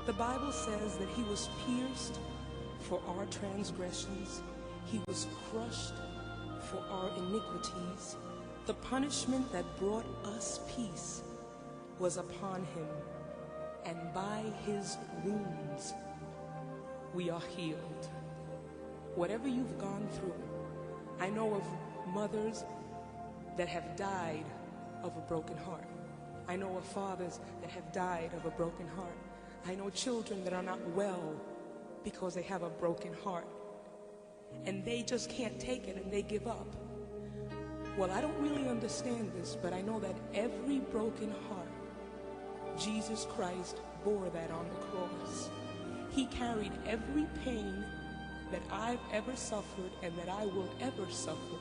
The Bible says that he was pierced for our transgressions. He was crushed for our iniquities. The punishment that brought us peace was upon him, and by his wounds we are healed. Whatever you've gone through, I know of mothers that have died of a broken heart. I know of fathers that have died of a broken heart. I know children that are not well because they have a broken heart, and they just can't take it and they give up. Well, I don't really understand this, but I know that every broken heart, Jesus Christ bore that on the cross. He carried every pain that I've ever suffered and that I will ever suffer.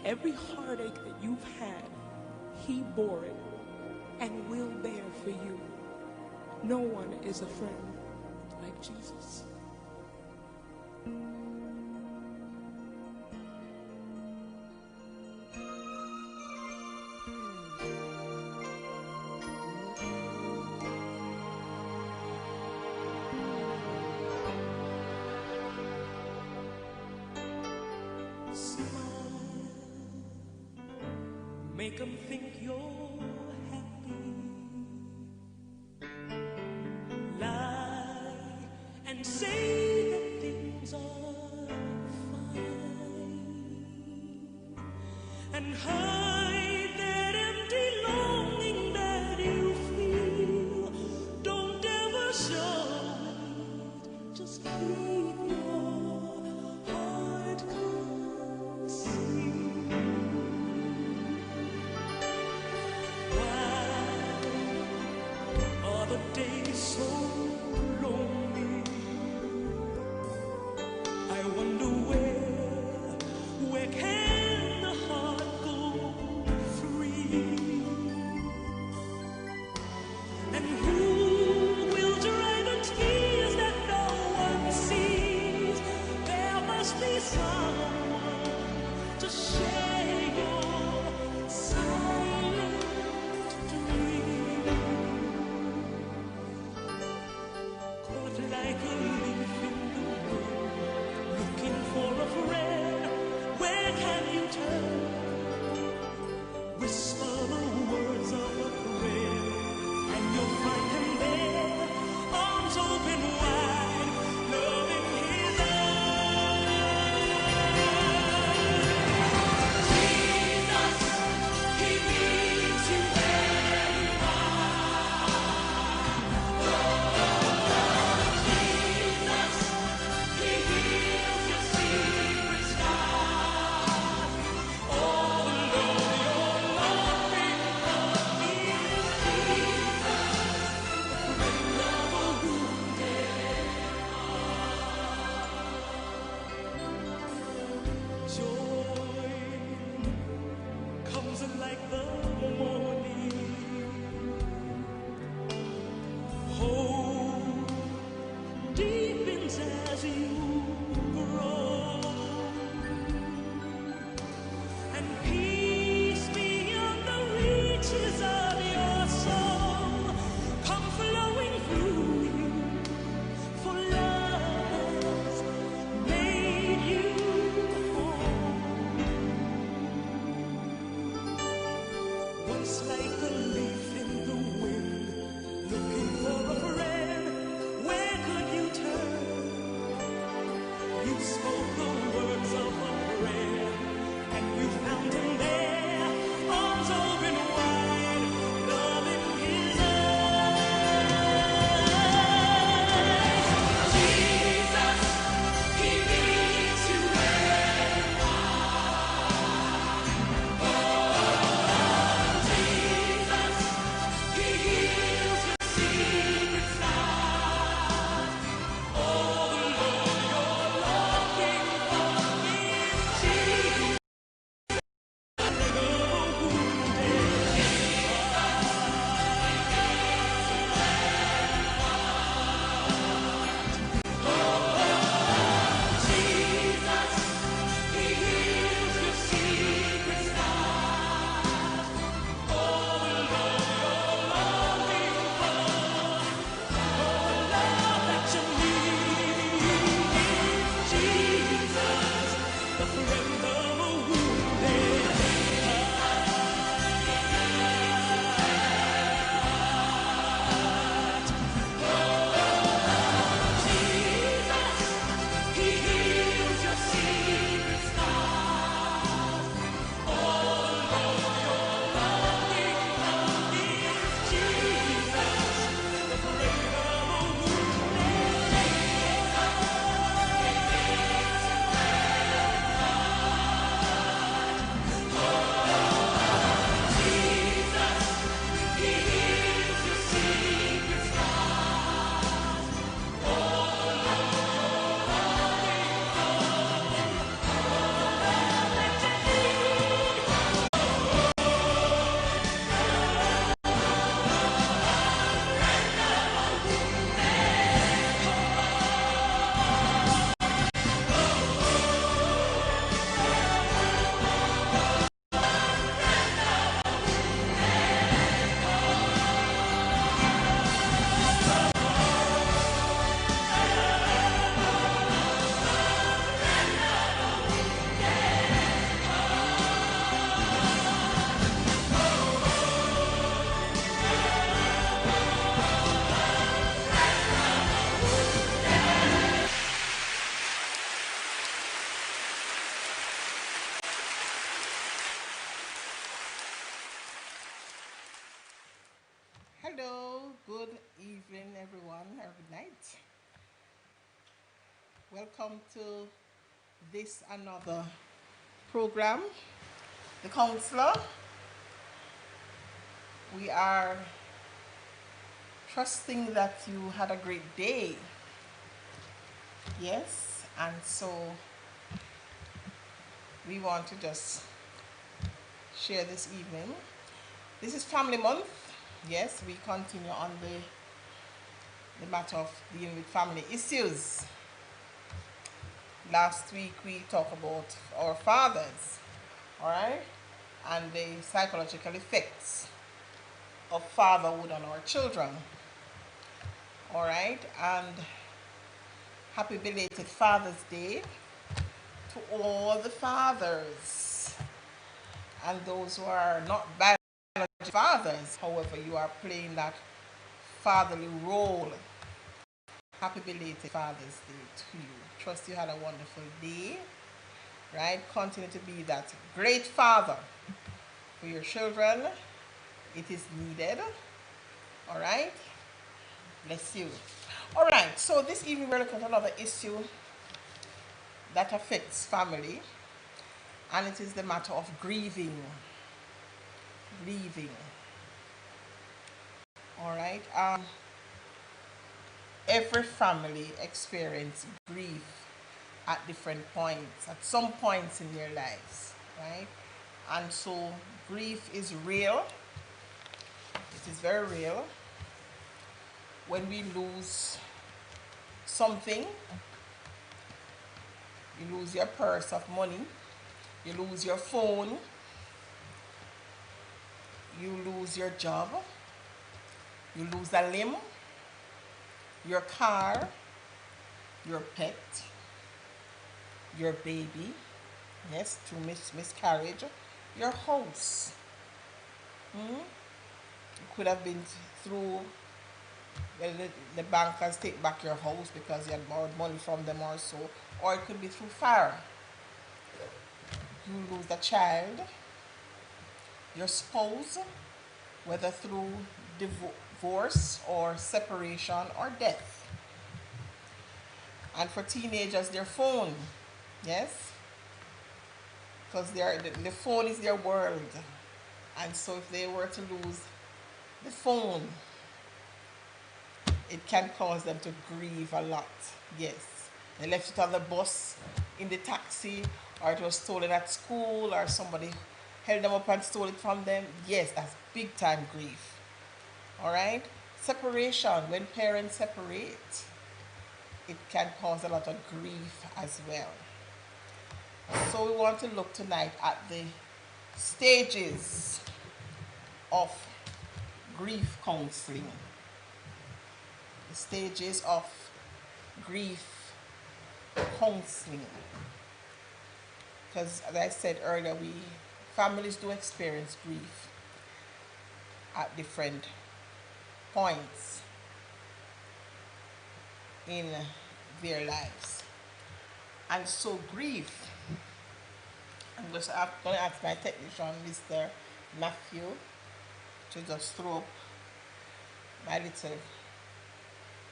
Every heartache that you've had, he bore it and will bear for you. No one is a friend like Jesus. Make them think you're happy. Lie and say that things are fine, and hide that empty longing that you feel. Don't ever show it, just keep your heart concealed. The day is so lonely. I wonder where can the heart go free? And who will dry the tears that no one sees? There must be someone to share your silent dream. Like a leaf in the wind, looking for a friend. Where can you turn? Whisper the words of a prayer, and you'll find him there, arms open wide, loving his eyes. Jesus, he meets you where you are. Like the morning, hope deepens as you grow, and peace beyond the reaches of your soul come flowing through you, for love has made you whole. Once like a leaf in the wind, looking for a friend, where could you turn? everyone, or good night. Welcome to this another program, The Counselor. We are trusting that you had a great day. Yes, and so we want to just share this evening. This is Family Month. Yes, we continue on the matter of dealing with family issues. Last week we talked about our fathers, all right, and the psychological effects of fatherhood on our children, all right, and happy belated Father's Day to all the fathers and those who are not biological fathers, however you are playing that fatherly role. Happy belated Father's Day to you. Trust you had a wonderful day, right? Continue to be that great father for your children. It is needed, all right? Bless you. All right, so this evening we're looking at another issue that affects family, and it is the matter of grieving. Grieving. All right. Every family experience grief at different points, at some points in their lives, right? And so grief is real. It is very real. When we lose something, you lose your purse of money, you lose your phone, you lose your job, you lose a limb, your car, your pet, your baby, yes, through miscarriage, your house. It could have been through, well, the bankers take back your house because you had borrowed money from them or so, or it could be through fire. You lose a child, your spouse, whether through divorce or separation or death. And for teenagers, their phone, yes, because the phone is their world. And so if they were to lose the phone, it can cause them to grieve a lot. Yes. They left it on the bus, in the taxi, or it was stolen at school, or somebody held them up and stole it from them. Yes, that's big time grief. All right? Separation, when parents separate, it can cause a lot of grief as well. So we want to look tonight at the stages of grief counseling. The stages of grief counseling. Because as I said earlier, families do experience grief at different points in their lives. And so grief, I'm going to ask my technician, Mr. Matthew, to just throw up my little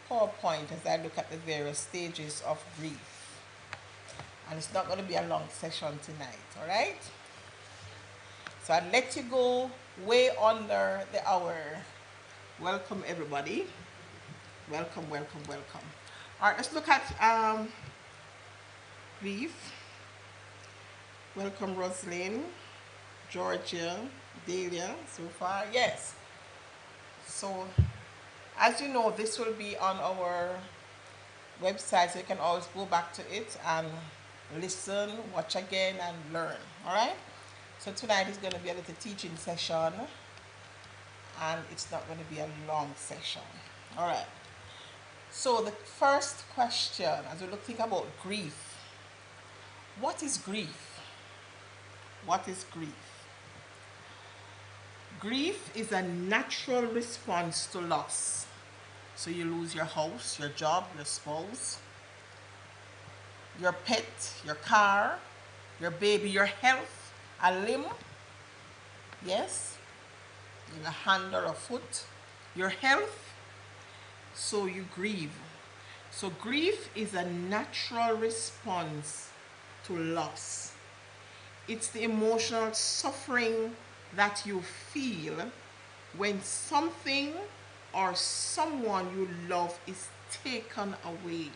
PowerPoint as I look at the various stages of grief. And it's not going to be a long session tonight, all right? So I'll let you go way under the hour. Welcome, everybody. Welcome, welcome, welcome. All right, let's look at grief. Welcome, Roslyn, Georgia, Delia, so far. Yes. So, as you know, this will be on our website, so you can always go back to it and listen, watch again, and learn. All right? So tonight is going to be a little teaching session, and it's not going to be a long session. All right. So the first question, as we think about grief, what is grief? What is grief? Grief is a natural response to loss. So you lose your house, your job, your spouse, your pet, your car, your baby, your health, a limb, yes, a hand or a foot, your health. So you grieve. So grief is a natural response to loss. It's the emotional suffering that you feel when something or someone you love is taken away.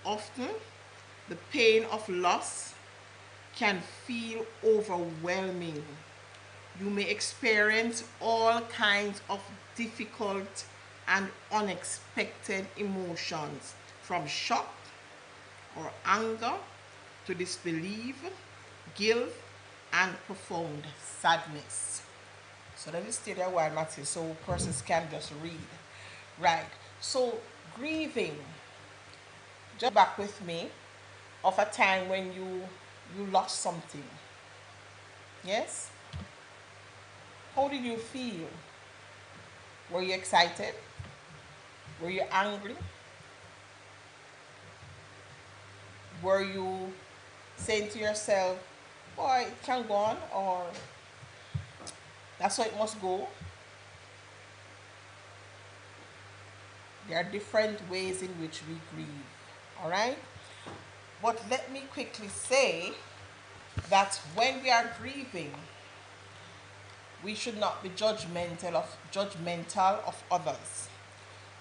Often, the pain of loss can feel overwhelming. You may experience all kinds of difficult and unexpected emotions, from shock or anger to disbelief, guilt, and profound sadness. So let me stay there while Matthew, so persons can just read. Right. So grieving. Just back with me of a time when you lost something. Yes? How did you feel? Were you excited? Were you angry? Were you saying to yourself, boy, it can go on, or that's how it must go? There are different ways in which we grieve. Alright? But let me quickly say that when we are grieving, we should not be judgmental of others.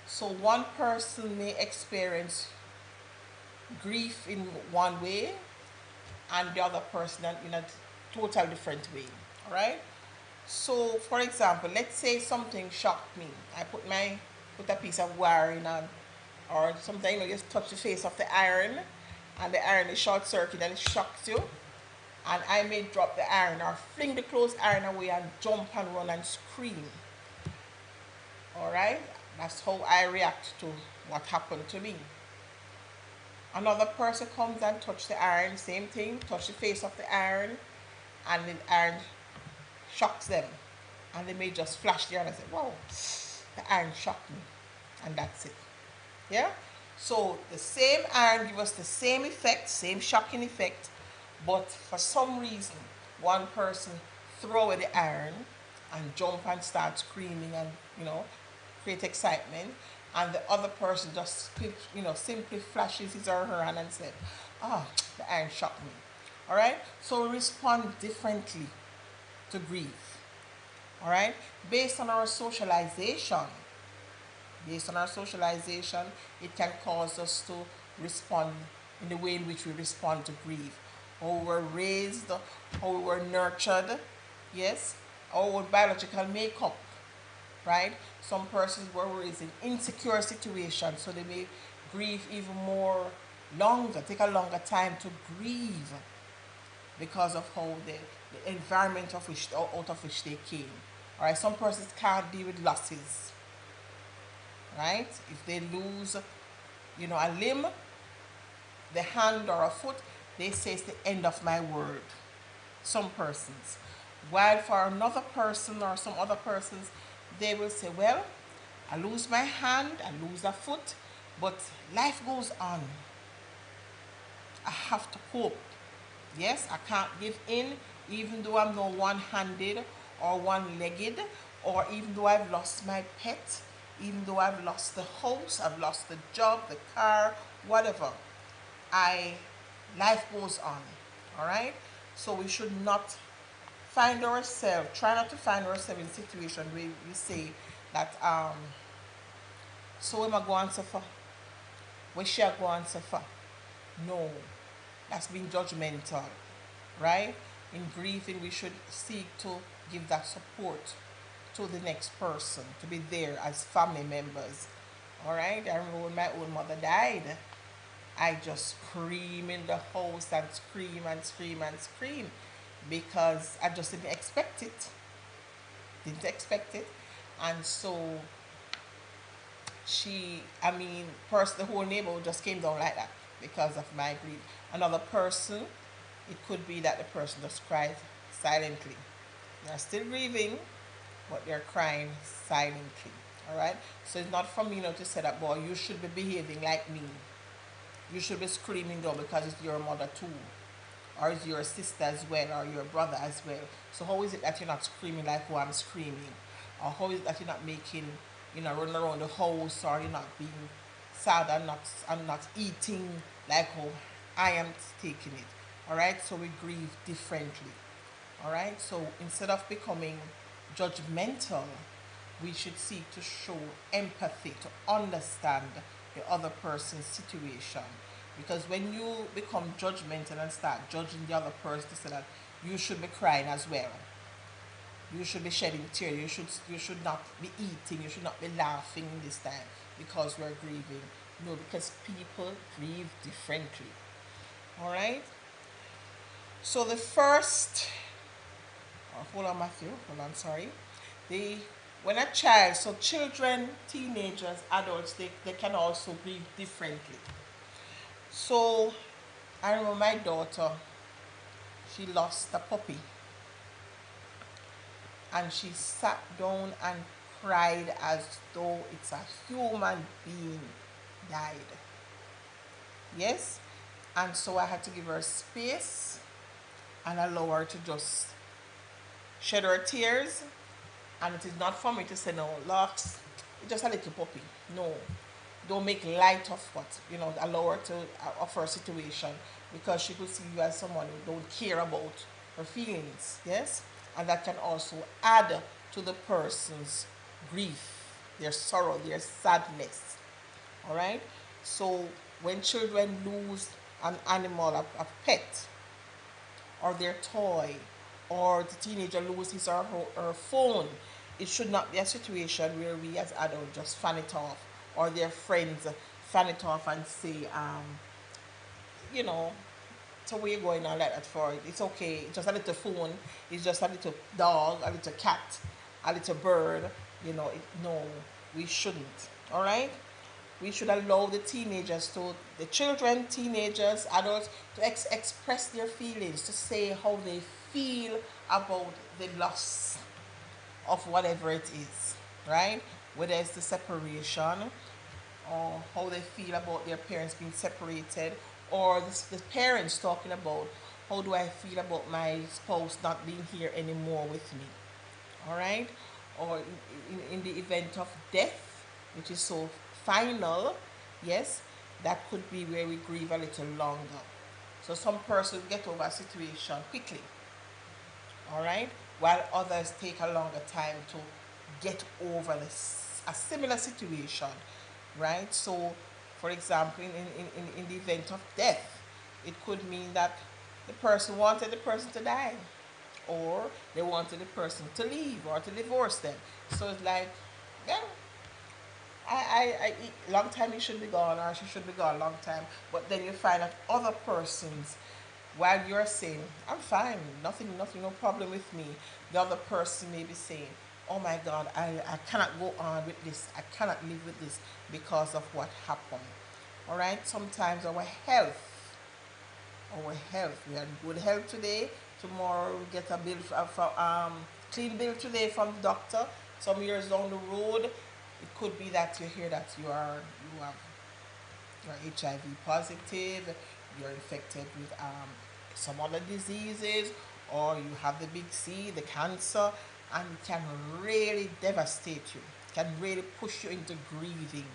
So one person may experience grief in one way and the other person in a total different way. All right. So for example, let's say something shocked me. I put a piece of wire in on, or something, just touch the face of the iron, and the iron is short circuit and it shocks you. And I may drop the iron or fling the clothes iron away and jump and run and scream. Alright? That's how I react to what happened to me. Another person comes and touch the iron, same thing, touch the face of the iron, and the iron shocks them. And they may just flash the iron and say, wow, the iron shocked me. And that's it. Yeah? So the same iron gives us the same effect, same shocking effect, but for some reason, one person throw away the iron and jump and start screaming and, create excitement, and the other person just, simply flashes his or her hand and says, the iron shocked me. All right? So we respond differently to grief. All right? Based on our socialization, it can cause us to respond in the way in which we respond to grief. How we were raised, how we were nurtured, yes, our biological makeup, right? Some persons were raised in insecure situations, so they may grieve even longer, take a longer time to grieve because of how the environment out of which they came. All right, some persons can't deal with losses, right? If they lose, a limb, the hand or a foot, they say it's the end of my world. Some persons. While for another person or some other persons, they will say, well, I lose my hand, I lose a foot, but life goes on. I have to cope. Yes, I can't give in, even though I'm not one-handed or one-legged, or even though I've lost my pet, even though I've lost the house, I've lost the job, the car, whatever. Life goes on. All right? So we should not try not to find ourselves in a situation where we say that, so am I going to suffer? Where shall I go and suffer? No, that's being judgmental, right? In grieving, we should seek to give that support to the next person, to be there as family members. All right? I remember when my own mother died, I just scream in the house and scream and scream and scream because I just didn't expect it. And so the whole neighborhood just came down like that because of my grief. Another person, it could be that the person just cried silently. They're still grieving, but they're crying silently. All right? So it's not for me to say that, boy, you should be behaving like me. You should be screaming though because it's your mother too, or it's your sister as well, or your brother as well. So how is it that you're not screaming like who I'm screaming? Or how is it that you're not making you know, running around the house, or you're not being sad and not eating like how I am taking it. All right, so we grieve differently. All right, so instead of becoming judgmental, we should seek to show empathy, to understand the other person's situation. Because when you become judgmental and start judging the other person to say that you should be crying as well, you should be shedding tears, you should not be eating, you should not be laughing this time because we're grieving. No, because people grieve differently. All right. So the first, hold on, Matthew. Hold on, sorry. The when a child, so children, teenagers, adults, they can also grieve differently. So I remember my daughter, she lost a puppy, and she sat down and cried as though it's a human being died. Yes? And so I had to give her space and allow her to just shed her tears. And it is not for me to say, no, Lux, it's just a little puppy. No. Don't make light of what, you know, allow her to, of her situation, because she could see you as someone who don't care about her feelings. Yes? And that can also add to the person's grief, their sorrow, their sadness. All right? So when children lose an animal, a pet, or their toy, or the teenager loses his or her phone, it should not be a situation where we as adults just fan it off, or their friends fan it off and say, you know, so where you going on like that for? It's okay. It's just a little phone. It's just a little dog, a little cat, a little bird. You know, no, we shouldn't. All right? We should allow the teenagers to, the children, teenagers, adults, to express their feelings, to say how they feel about the loss of whatever it is, right? Whether it's the separation, or how they feel about their parents being separated, or the parents talking about how do I feel about my spouse not being here anymore with me, all right? Or in the event of death, which is so final, yes, that could be where we grieve a little longer. So some persons get over a situation quickly, all right, while others take a longer time to get over this a similar situation, right? So for example, in the event of death, it could mean that the person wanted the person to die, or they wanted the person to leave or to divorce them. So it's like, yeah, long time you should be gone, or she should be gone long time. But then you find that other persons, while you're saying, I'm fine, nothing, no problem with me, the other person may be saying, oh my God, I cannot go on with this, I cannot live with this because of what happened. All right, sometimes we are in good health today, tomorrow we get a bill clean bill today from the doctor. Some years down the road, it could be that you hear that you're HIV positive, you're infected with some other diseases, or you have the big C, the cancer, and it can really devastate you. It can really push you into grieving.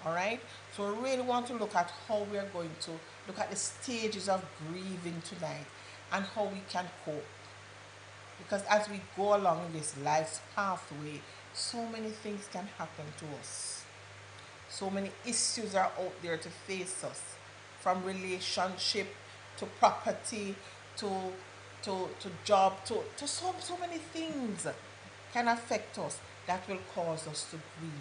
All right, so we really want to look at how we are going to look at the stages of grieving tonight, and how we can cope, because as we go along this life's pathway, so many things can happen to us, so many issues are out there to face us, from relationship to property to job to so many things can affect us, that will cause us to grieve.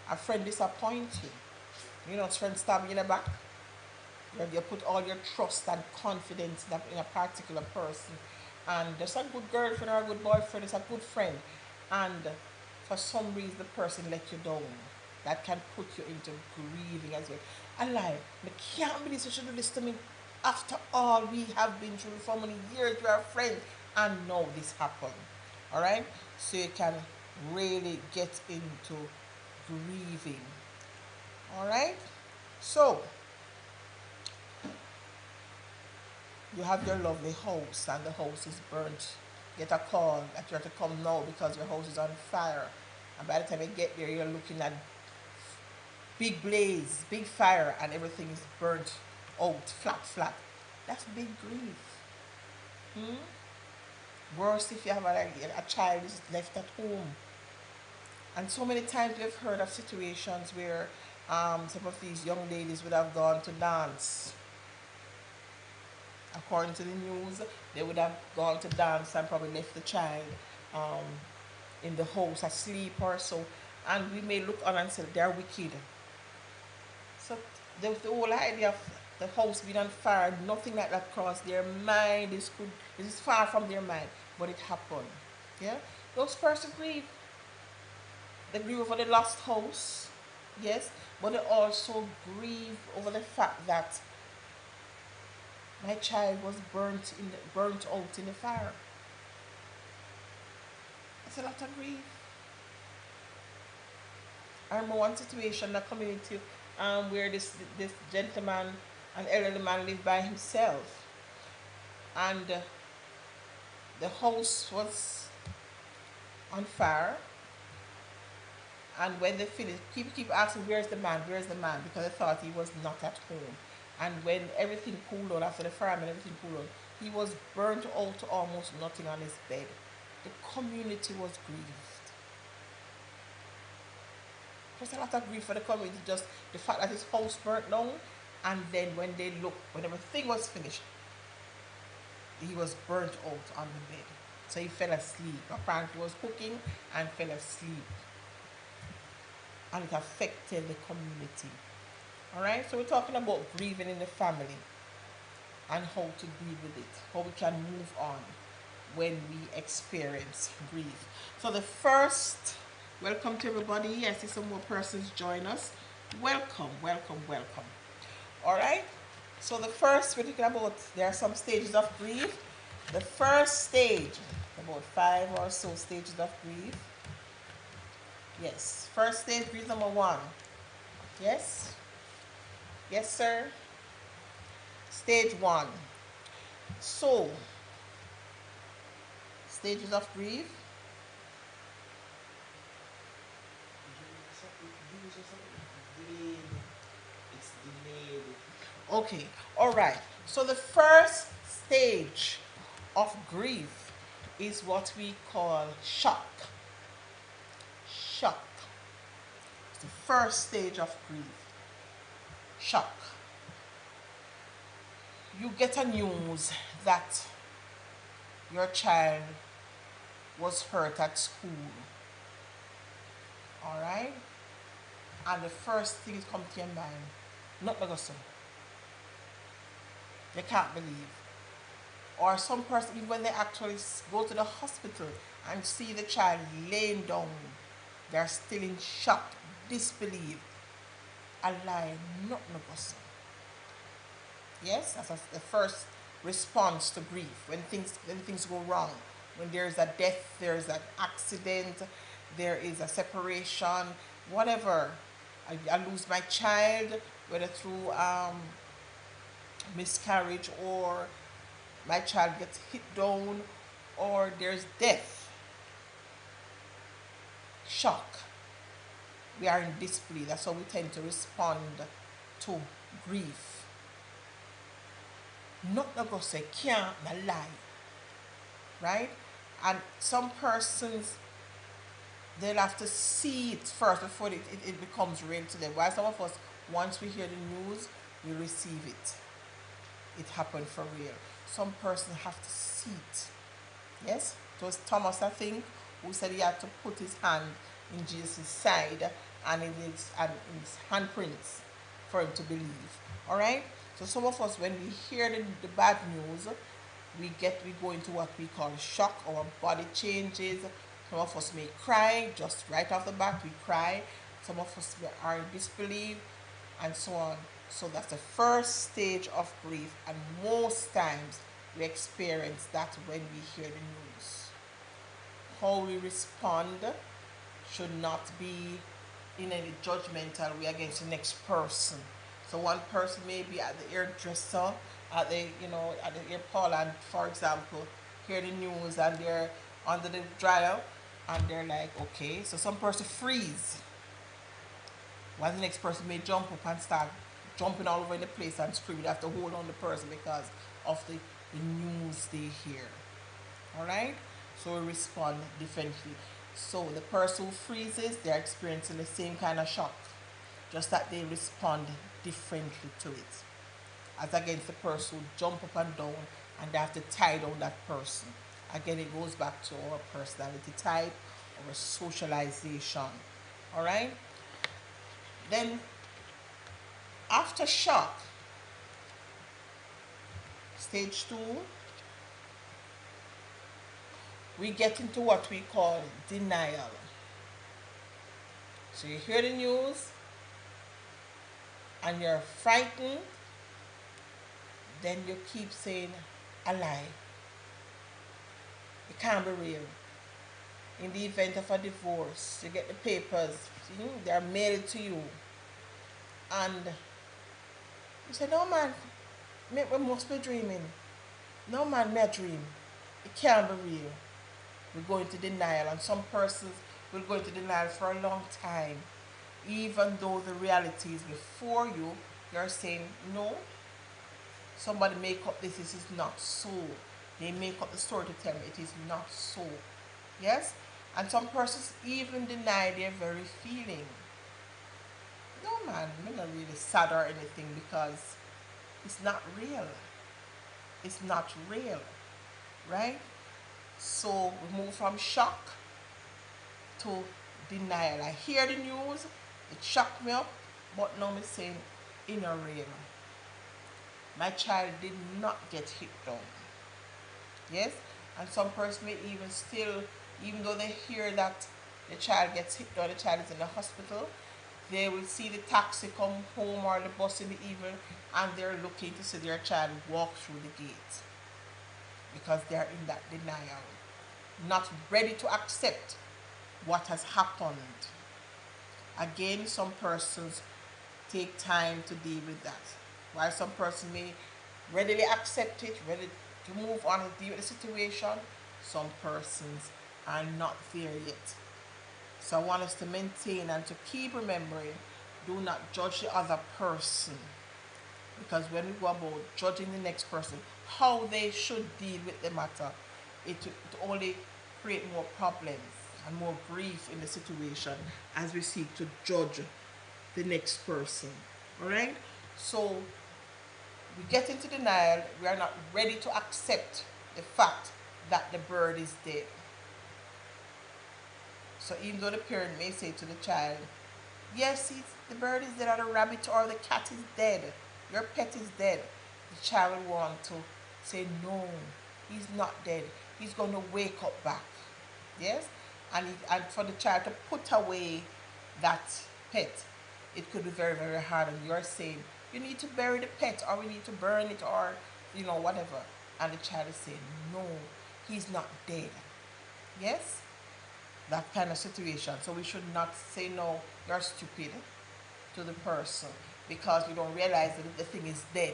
A friend disappoint you, a friend stab you in the back, you put all your trust and confidence in a particular person, and there's a good girlfriend or a good boyfriend, it's a good friend, and for some reason the person let you down. That can put you into grieving as well. And like, I can't believe you should do this to me. After all we have been through for many years, we are friends, and now this happened. All right, so you can really get into grieving. All right, so you have your lovely house and the house is burnt. Get a call that you have to come now because your house is on fire, And by the time you get there, you're looking at big blaze, big fire, and everything is burnt out, flat. That's big grief. Hmm? Worse if you have a child is left at home. And so many times we've heard of situations where some of these young ladies would have gone to dance. According to the news, they would have gone to dance and probably left the child um, in the house asleep or so. And we may look on and say they're wicked. So the whole idea of the house being on fire, nothing like that crossed their mind. This is far from their mind, but it happened. Yeah, those persons grieve. They grieve over the lost house, yes, but they also grieve over the fact that my child was burnt out in the fire. It's a lot of grief. I remember one situation in a community where this gentleman, an elderly man, lived by himself, and the house was on fire. And when they finished, people keep asking, "Where's the man? Where's the man?" Because they thought he was not at home. And when everything cooled on after the fire and everything cooled on, he was burnt out to almost nothing on his bed. The community was grieved. There's a lot of grief for the community, just the fact that his house burnt down, and then when they looked, when everything was finished, he was burnt out on the bed. So he fell asleep. Apparently he was cooking and fell asleep. And it affected the community. Alright, so we're talking about grieving in the family and how to deal with it, how we can move on when we experience grief. So the first, welcome to everybody. I see some more persons join us. Welcome. Alright, so the first we're talking about, there are some stages of grief. The first stage, about 5 or so stages of grief. Yes, first stage, grief number 1. Yes? Yes, sir? Stage 1. So, stages of grief. It's delayed. Okay, all right. So the first stage of grief is what we call shock. Shock. It's the first stage of grief. Shock. You get a news that your child was hurt at school. Alright? And the first thing is come to your mind, not the gossip. You can't believe. Or some person, even when they actually go to the hospital and see the child laying down, they're still in shock, disbelief, and lie, not the gossip. Yes, that's the first response to grief. When things go wrong, when there's a death, there's an accident, there is a separation, whatever. I lose my child, whether through miscarriage or my child gets hit down or there's death. Shock. We are in disbelief. That's how we tend to respond to grief. Not to go say, can't lie. Right? And some persons, they'll have to see it first before it becomes real to them. While some of us, once we hear the news, we receive it. It happened for real. Some persons have to see it. Yes? It was Thomas, I think, who said he had to put his hand in Jesus' side and in his handprints for him to believe. Alright? So some of us, when we hear the bad news, we go into what we call shock. Our body changes. Some of us may cry, just right off the bat, we cry. Some of us are in disbelief, and so on. So that's the first stage of grief, and most times we experience that when we hear the news. How we respond should not be in any judgmental way against the next person. So one person may be at the hairdresser, at the hair parlor, and for example, hear the news and they're under the dryer, and they're like, okay. So some person freeze, while the next person may jump up and start jumping all over in the place and scream. You have to hold on the person because of the news they hear. All right, so we respond differently. So the person who freezes, they're experiencing the same kind of shock, just that they respond differently to it, as against the person who jump up and down and they have to tie down that person. Again, it goes back to our personality type, our socialization. All right, then after shock, stage 2, we get into what we call denial. So you hear the news and you're frightened, then you keep saying a lie. It can't be real. In the event of a divorce, you get the papers, they're mailed to you, and you say, no man, me must be dreaming. No man, me a dream. It can't be real. We go into denial, and some persons will go into denial for a long time, even though the reality is before you. You're saying, no, somebody make up this is not so. They make up the story to tell me it is not so. Yes? And some persons even deny their very feeling. No man, I'm not really sad or anything because it's not real. It's not real. Right? So we move from shock to denial. I hear the news, it shocked me up, but now I'm saying in a real. My child did not get hit down. Yes? And some person may even still, even though they hear that the child gets hit down, the child is in the hospital, they will see the taxi come home or the bus in the evening and they're looking to see their child walk through the gate because they're in that denial, not ready to accept what has happened. Again, some persons take time to deal with that, while some person may readily accept it, ready to move on and deal with the situation. Some persons are not there yet. So I want us to maintain and to keep remembering, do not judge the other person, because when we go about judging the next person, how they should deal with the matter, it only create more problems and more grief in the situation as we seek to judge the next person. All right? So we get into denial. We are not ready to accept the fact that the bird is dead. So even though the parent may say to the child, yes, the bird is dead, or the rabbit or the cat is dead, your pet is dead, the child will want to say, no, he's not dead. He's going to wake up back. Yes? And for the child to put away that pet, it could be very, very hard. And you're saying, you need to bury the pet, or we need to burn it, or, whatever. And the child is saying, no, he's not dead. Yes? That kind of situation. So we should not say, no, you're stupid to the person because you don't realize that the thing is dead,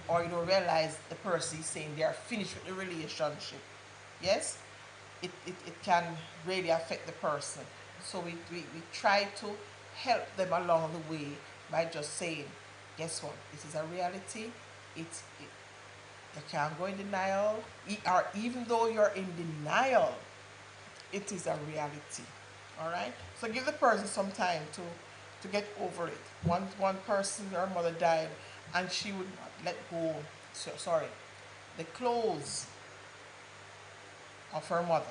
or you don't realize the person is saying they are finished with the relationship. Yes? It can really affect the person. So we try to help them along the way by just saying, guess what? This is a reality. You can't go in denial. Or even though you're in denial, it is a reality. All right? So give the person some time to get over it. One person, her mother died, and she would not let go, the clothes of her mother.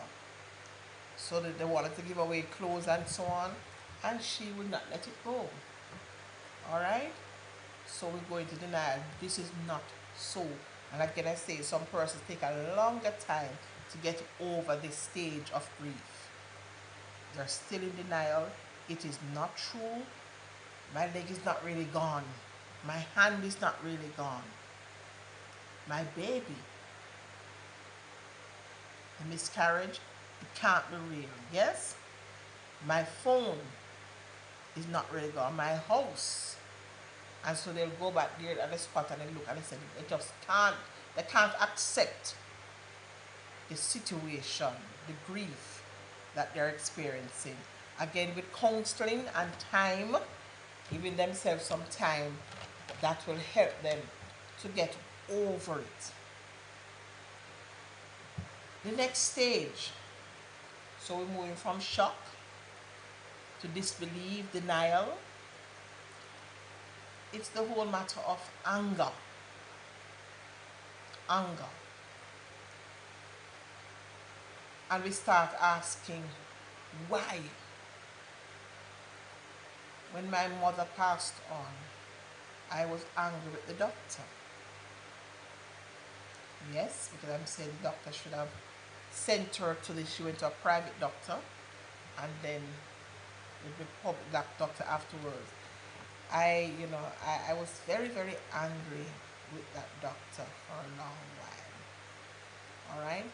So that they wanted to give away clothes and so on, and she would not let it go. All right? So we go into denial. This is not so. And again, I say some persons take a longer time to get over this stage of grief. They're still in denial. It is not true. My leg is not really gone. My hand is not really gone. My baby, the miscarriage, it can't be real. Yes? My phone is not really gone. My house. And so they'll go back there at the spot and they look and they say they can't accept the situation, the grief, that they're experiencing. Again, with counseling and time, giving themselves some time, that will help them to get over it. The next stage, so we're moving from shock to disbelief, denial. It's the whole matter of anger. Anger. And we start asking, why? When my mother passed on, I was angry with the doctor. Yes, because I'm saying the doctor should have sent her to she went to a private doctor, and then the public doctor afterwards. I was very, very angry with that doctor for a long while. All right.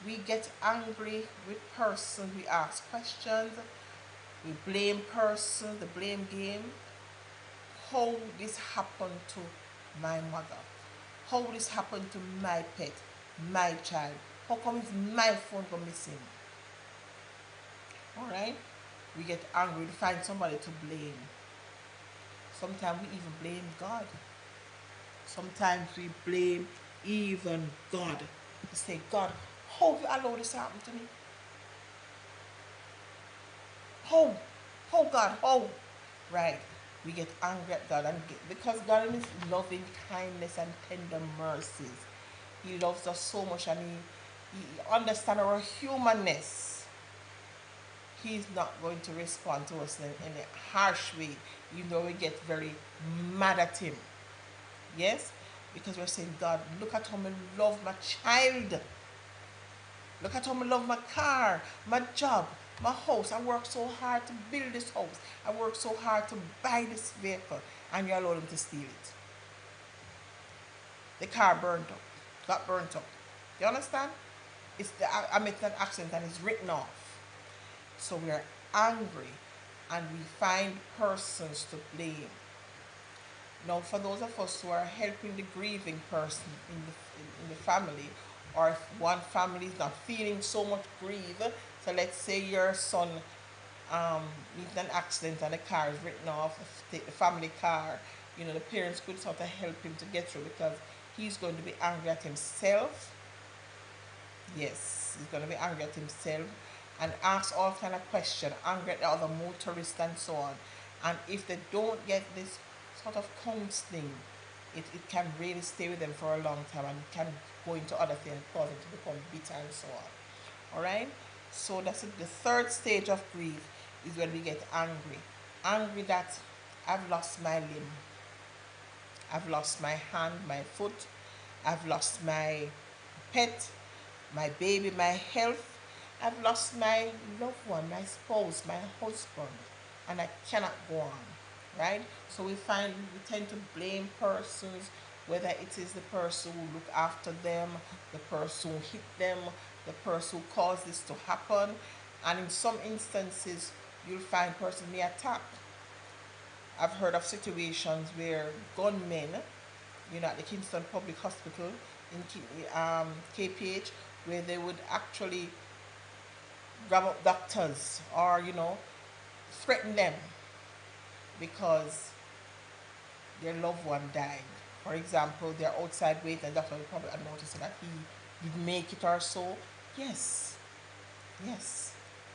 We get angry with person. We ask questions. We blame person. The blame game. How this happened to my mother? How this happened to my pet, my child? How come is my phone go missing? All right. We get angry. We find somebody to blame. Sometimes we even blame God. Sometimes we blame even God. We say, God, how you allow this to happen to me? How? How, God? How? Right. We get angry at God, and because God in His loving kindness and tender mercies, He loves us so much, and He understands our humanness. He's not going to respond to us in a harsh way, even though we get very mad at Him. Yes? Because we're saying, God, look at how I love my child. Look at how I love my car, my job, my house. I work so hard to build this house. I work so hard to buy this vehicle, and you allow them to steal it. The car got burnt up. You understand? I made an accident and it's written off. So we are angry, and we find persons to blame. Now, for those of us who are helping the grieving person in the family, or if one family is not feeling so much grief, so let's say your son meets an accident and the car is written off, take the family car, the parents could sort of help him to get through, because he's going to be angry at himself. Yes, he's going to be angry at himself and ask all kind of questions, angry at the other motorists and so on. And if they don't get this sort of counseling, it can really stay with them for a long time, and it can go into other things, cause them to become bitter and so on. All right. So that's it. The third stage of grief is when we get angry. Angry that I've lost my limb, I've lost my hand, my foot, I've lost my pet, my baby, my health. I've lost my loved one, my spouse, my husband, and I cannot go on. Right? So we tend to blame persons, whether it is the person who look after them, the person who hit them, the person who caused this to happen. And in some instances, you'll find person may attack. I've heard of situations where gunmen, at the Kingston Public Hospital in KPH, where they would actually grab up doctors or, threaten them because their loved one died. For example, they're outside waiting, the doctor will probably notice that he didn't make it or so. Yes,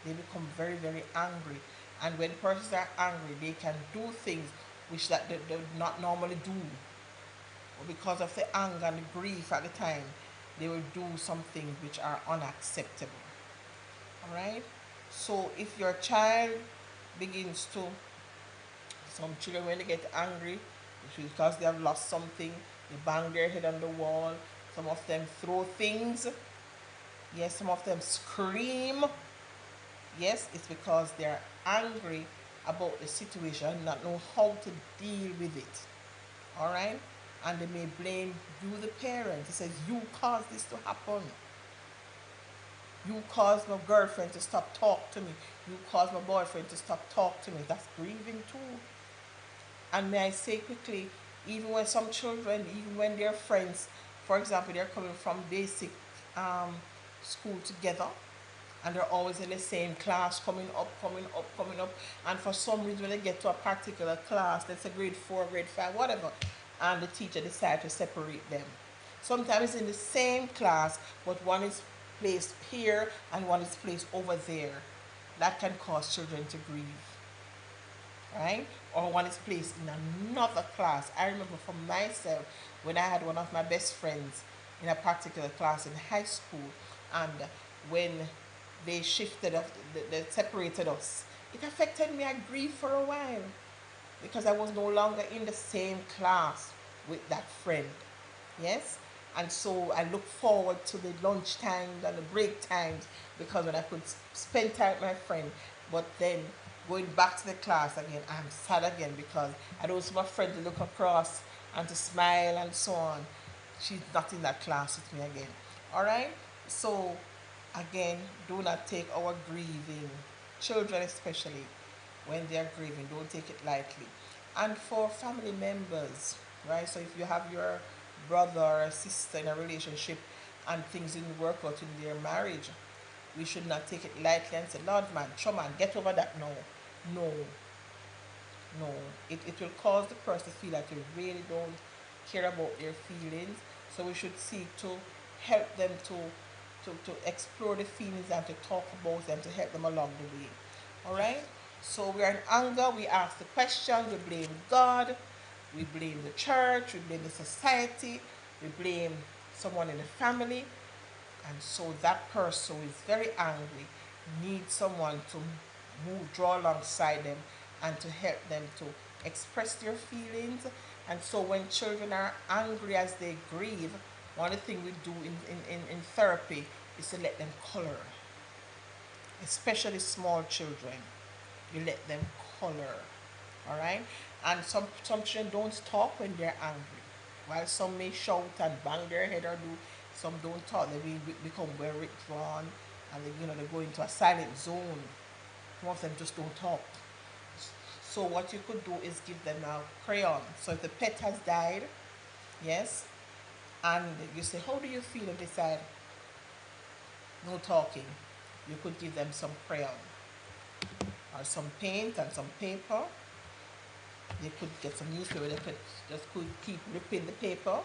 they become very, very angry. And when persons are angry, they can do things which that they would not normally do. But because of the anger and the grief at the time, they will do some things which are unacceptable. Alright? So if your child begins to, some children, when they get angry, it's because they have lost something, they bang their head on the wall, some of them throw things, yes, some of them scream. Yes, it's because they're angry about the situation and not know how to deal with it. Alright? And they may blame you, the parent. They say, you caused this to happen. You caused my girlfriend to stop talking to me. You caused my boyfriend to stop talking to me. That's grieving too. And may I say quickly, even when some children, even when they're friends, for example, they're coming from basic school together, and they're always in the same class, coming up, coming up, coming up. And for some reason, when they get to a particular class, let's say grade 4, grade 5, whatever, and the teacher decides to separate them. Sometimes in the same class, but one is placed here and one is placed over there. That can cause children to grieve, right? Or one is placed in another class. I remember for myself when I had one of my best friends in a particular class in high school, and when they shifted us, they separated us, it affected me. I grieved for a while because I was no longer in the same class with that friend. Yes? And so I look forward to the lunch times and the break times because when I could spend time with my friend, but then going back to the class again, I'm sad again because I don't see my friend to look across and to smile and so on. She's not in that class with me again. All right? So, again, do not take our grieving, children especially, when they're grieving, don't take it lightly. And for family members, right? So if you have your brother or sister in a relationship and things didn't work out in their marriage, we should not take it lightly and say, Lord man, sure man, get over that. No, no, no. It will cause the person to feel that you really don't care about their feelings. So we should seek to help them to explore the feelings and to talk about them to help them along the way. Alright? So we are in anger, we ask the questions, we blame God, we blame the church, we blame the society, we blame someone in the family, and so that person who is very angry needs someone to draw alongside them and to help them to express their feelings. And so when children are angry as they grieve, one of the things we do in therapy is to let them color, especially small children. You let them color, all right? And some children don't talk when they're angry. While some may shout and bang their head or do, some don't talk. They become very withdrawn and they go into a silent zone. Some of them just don't talk. So what you could do is give them a crayon. So if the pet has died, yes, and you say, how do you feel? And they said, no talking. You could give them some crayon or some paint and some paper. They could get some newspaper. They could keep ripping the paper.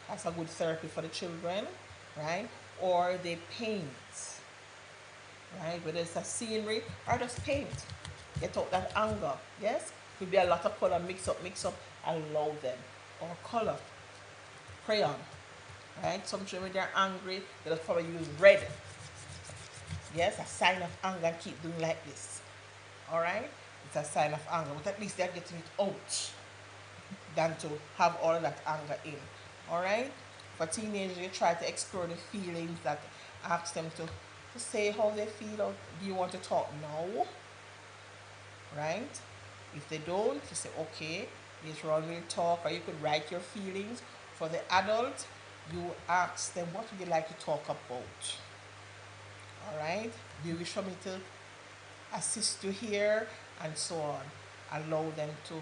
That's a good therapy for the children, right? Or they paint, right? Whether it's a scenery or just paint. Get out that anger, yes? Could be a lot of color, mix up, allow them. Or color, crayon, right? Some children, when they're angry, they'll probably use red. Yes, a sign of anger, and keep doing like this. All right? It's a sign of anger, but at least they're getting it out than to have all of that anger in. All right? For teenagers, you try to explore the feelings that ask them to say how they feel. Or do you want to talk now? Right? If they don't, you say, okay, later on we'll talk, or you could write your feelings. For the adult, you ask them, what would you like to talk about? All right? Do you wish for me to assist you here? And so on. Allow them to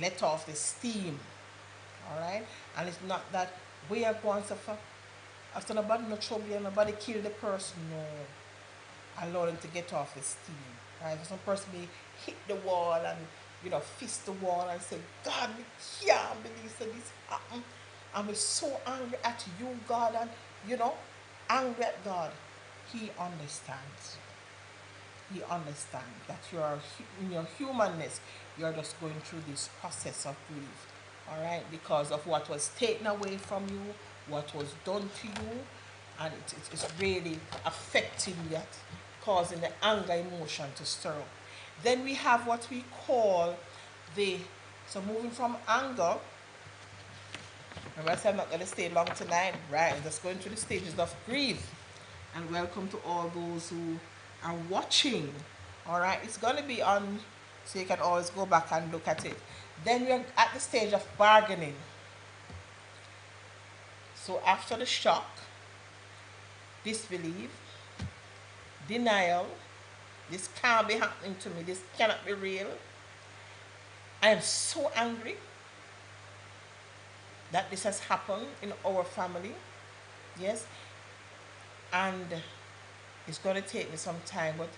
let off the steam. All right? And it's not that we are going to suffer after nobody no trouble and nobody kill the person. No. Allow them to get off the steam. Right? Some person may hit the wall and fist the wall and say, God, we can't believe that this happened. I'm so angry at you, God, and angry at God. He understands. He understands that you are in your humanness, you are just going through this process of grief. All right, because of what was taken away from you, what was done to you, and it's really affecting that, causing the anger emotion to stir up. Then we have what we call so moving from anger. Remember I said I'm not going to stay long tonight, right? I'm just going through the stages of grief. And welcome to all those who are watching. All right, it's going to be on, so you can always go back and look at it. Then we're at the stage of bargaining. So after the shock, disbelief, denial, this can't be happening to me, this cannot be real. I am so angry that this has happened in our family. Yes. And It's going to take me some time, but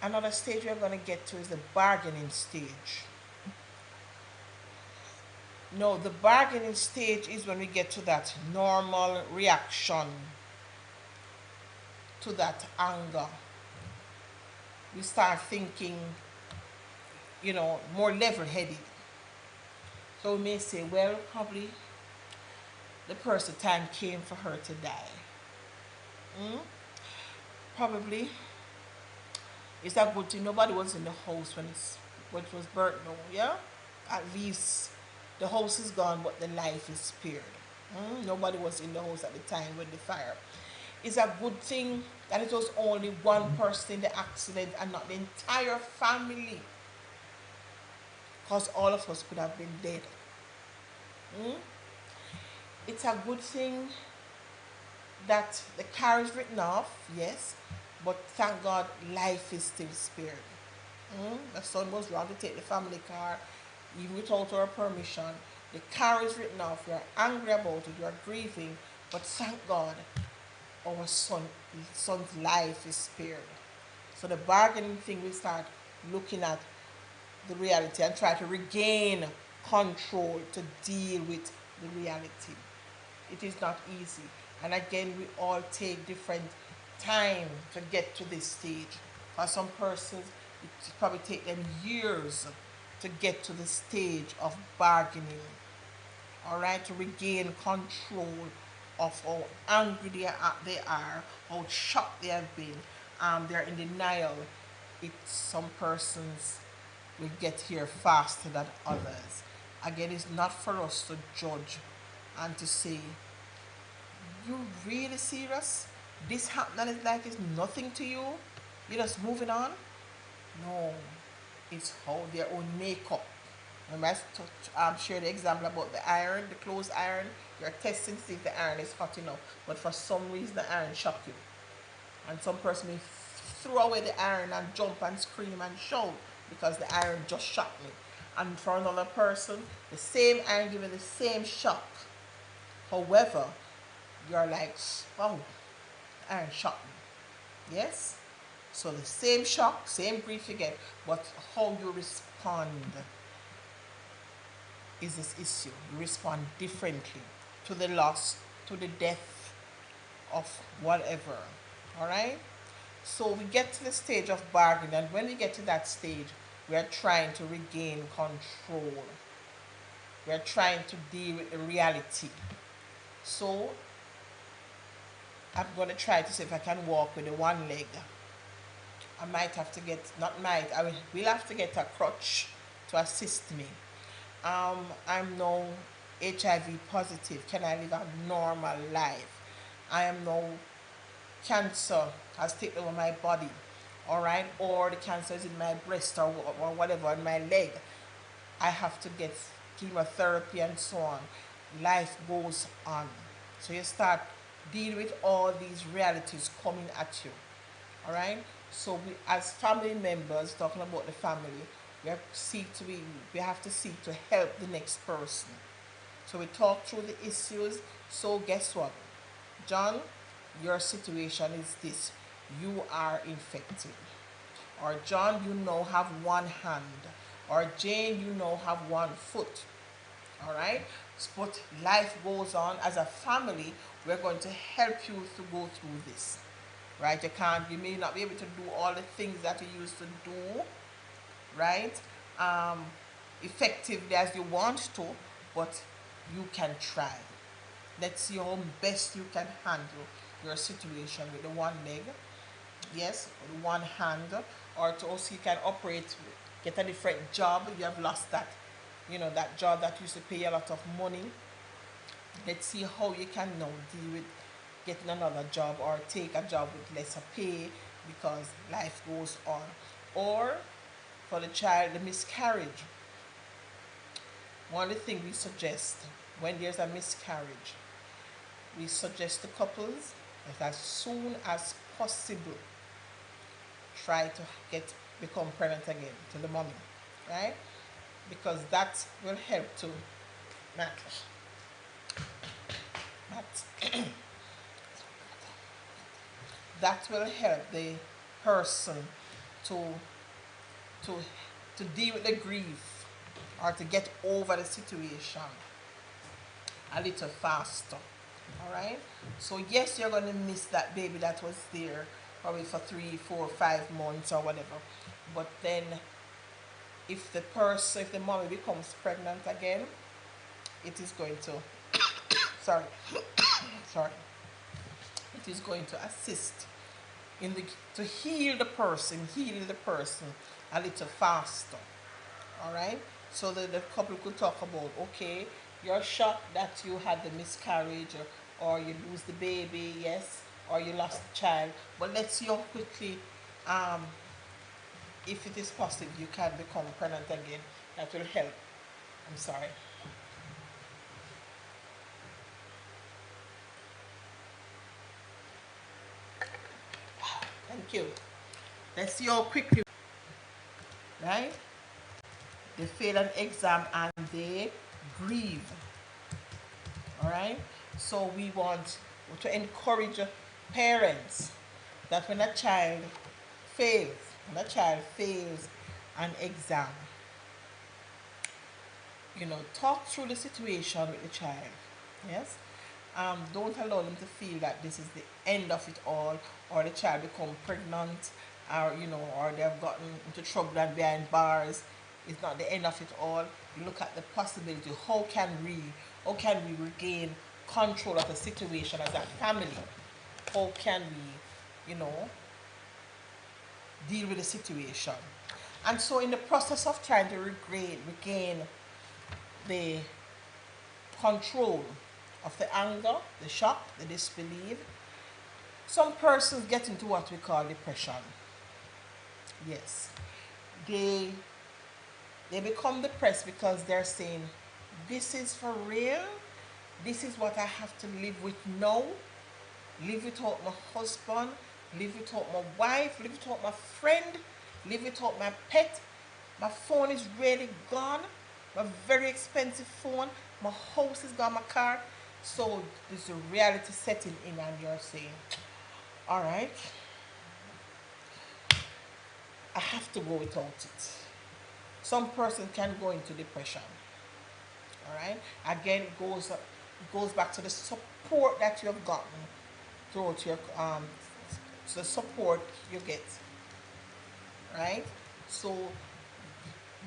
another stage we're going to get to is the bargaining stage. No, the bargaining stage is when we get to that normal reaction to that anger. We start thinking, more level-headed. So we may say, well, probably the perfect time came for her to die. Probably it's a good thing nobody was in the house when it was burnt down, yeah? At least the house is gone, but the life is spared. Nobody was in the house at the time when the fire. It's a good thing that it was only one person in the accident and not the entire family, because all of us could have been dead. It's a good thing that the car is written off, yes, but thank God life is still spared. The son was wrong to take the family car, even without our permission. The car is written off. We are angry about it. We are grieving, but thank God, our son's life is spared. So the bargaining thing, we start looking at the reality and try to regain control to deal with the reality. It is not easy, and again, we all take different time to get to this stage. For some persons, it probably take them years to get to the stage of bargaining, all right, to regain control of how angry they are, how shocked they have been. They're in denial. Some persons will get here faster than others. Again, it's not for us to judge and to say, you really serious? This happening is like it's nothing to you? You're just moving on? No, it's how their own makeup. Remember I shared the example about the iron, the clothes iron. You're testing to see if the iron is hot enough, but for some reason the iron shock you. And some person may throw away the iron and jump and scream and shout because the iron just shocked me. And for another person, the same iron giving the same shock. However, you're like, oh, the iron shocked me. Yes? So the same shock, same grief you get, but how you respond is this issue. You respond differently to the loss, to the death of whatever. Alright? So we get to the stage of bargaining, and when we get to that stage, we are trying to regain control. We are trying to deal with the reality. So I'm going to try to see if I can walk with the one leg. I might have to get, not might, I will have to get a crutch to assist me. I'm now HIV positive. Can I live a normal life? I am now, cancer has taken over my body, all right? Or the cancer is in my breast or whatever, in my leg. I have to get chemotherapy and so on. Life goes on. So you start dealing with all these realities coming at you, all right? So we, as family members, talking about the family, we have to seek to help the next person. So we talk through the issues. So guess what? John, your situation is this. You are infected. Or John, you now have one hand. Or Jane, you now have one foot. All right? But life goes on. As a family, we're going to help you to go through this. Right? You may not be able to do all the things that you used to do, right? Effectively as you want to, but you can try. Let's see how best you can handle your situation with the one leg, yes, with one hand, or to also you can operate, get a different job. You have lost that, that job that used to pay a lot of money. Let's see how you can now deal with getting another job or take a job with lesser pay because life goes on. Or for the child, the miscarriage. One of the things we suggest when there's a miscarriage, we suggest to couples that as soon as possible try to become pregnant again to the mommy, right? Because that will help to that will help the person to to to deal with the grief or to get over the situation a little faster. All right. So yes, you're gonna miss that baby that was there probably for 3, 4, 5 months or whatever. But then, if the mommy becomes pregnant again, it is going to, sorry, sorry, it is going to assist in the to heal the person a little faster. All right. So the couple could talk about, okay, you're shocked that you had the miscarriage, or you lose the baby, yes, or you lost the child, but let's see how quickly, um, if it is possible, you can become pregnant again. That will help. I'm sorry. Thank you. Let's see how quickly, right? They fail an exam and they grieve. All right. So we want to encourage parents that fails, when a child fails an exam, talk through the situation with the child. Yes. Don't allow them to feel that this is the end of it all, or the child become pregnant, or or they have gotten into trouble and behind bars. It's not the end of it all. You look at the possibility. How can we regain control of the situation as a family? How can we, deal with the situation? And so, in the process of trying to regain the control of the anger, the shock, the disbelief, some persons get into what we call depression. Yes. They become depressed because they're saying, this is for real? This is what I have to live with now? Live without my husband, live without my wife, live without my friend, live without my pet. My phone is really gone. My very expensive phone. My house is gone, my car. So there's a reality setting in, and you're saying, all right, I have to go without it. Some person can go into depression. All right. Again, it goes back to the support that you've gotten throughout your the support you get. Right. So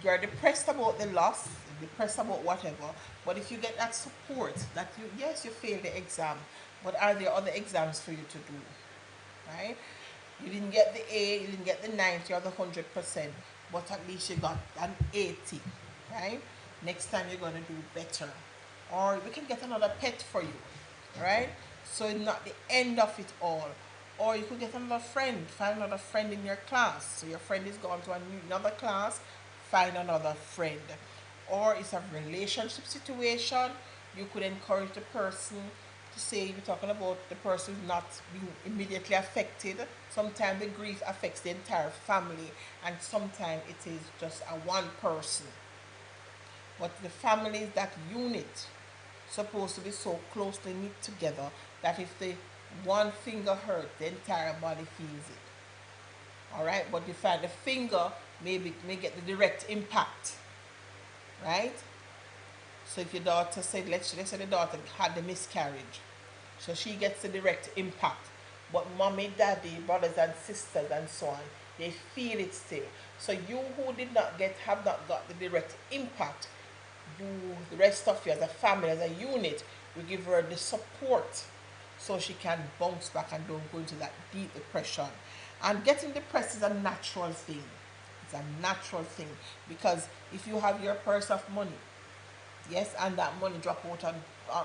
you're depressed about the loss, depressed about whatever. But if you get that support, that you failed the exam, but are there other exams for you to do? Right? You didn't get the A, you didn't get the 90 or the 100%, but at least you got an 80. Right? Next time you're gonna do better. Or we can get another pet for you. Right? So it's not the end of it all. Or you could get another friend, find another friend in your class. So your friend is gone to another class, find another friend. Or it's a relationship situation. You could encourage the person to say, you're talking about the person not being immediately affected. Sometimes the grief affects the entire family, and sometimes it is just a one person. But the family is that unit, supposed to be so closely knit together that if the one finger hurt, the entire body feels it. All right, but you find the finger may get the direct impact, right? So if your daughter said, let's say the daughter had the miscarriage, so she gets the direct impact. But mommy, daddy, brothers and sisters and so on, they feel it still. So you who have not got the direct impact, the rest of you as a family, as a unit, we give her the support so she can bounce back and don't go into that deep depression. And getting depressed is a natural thing. It's a natural thing, because if you have your purse of money, yes, and that money drop out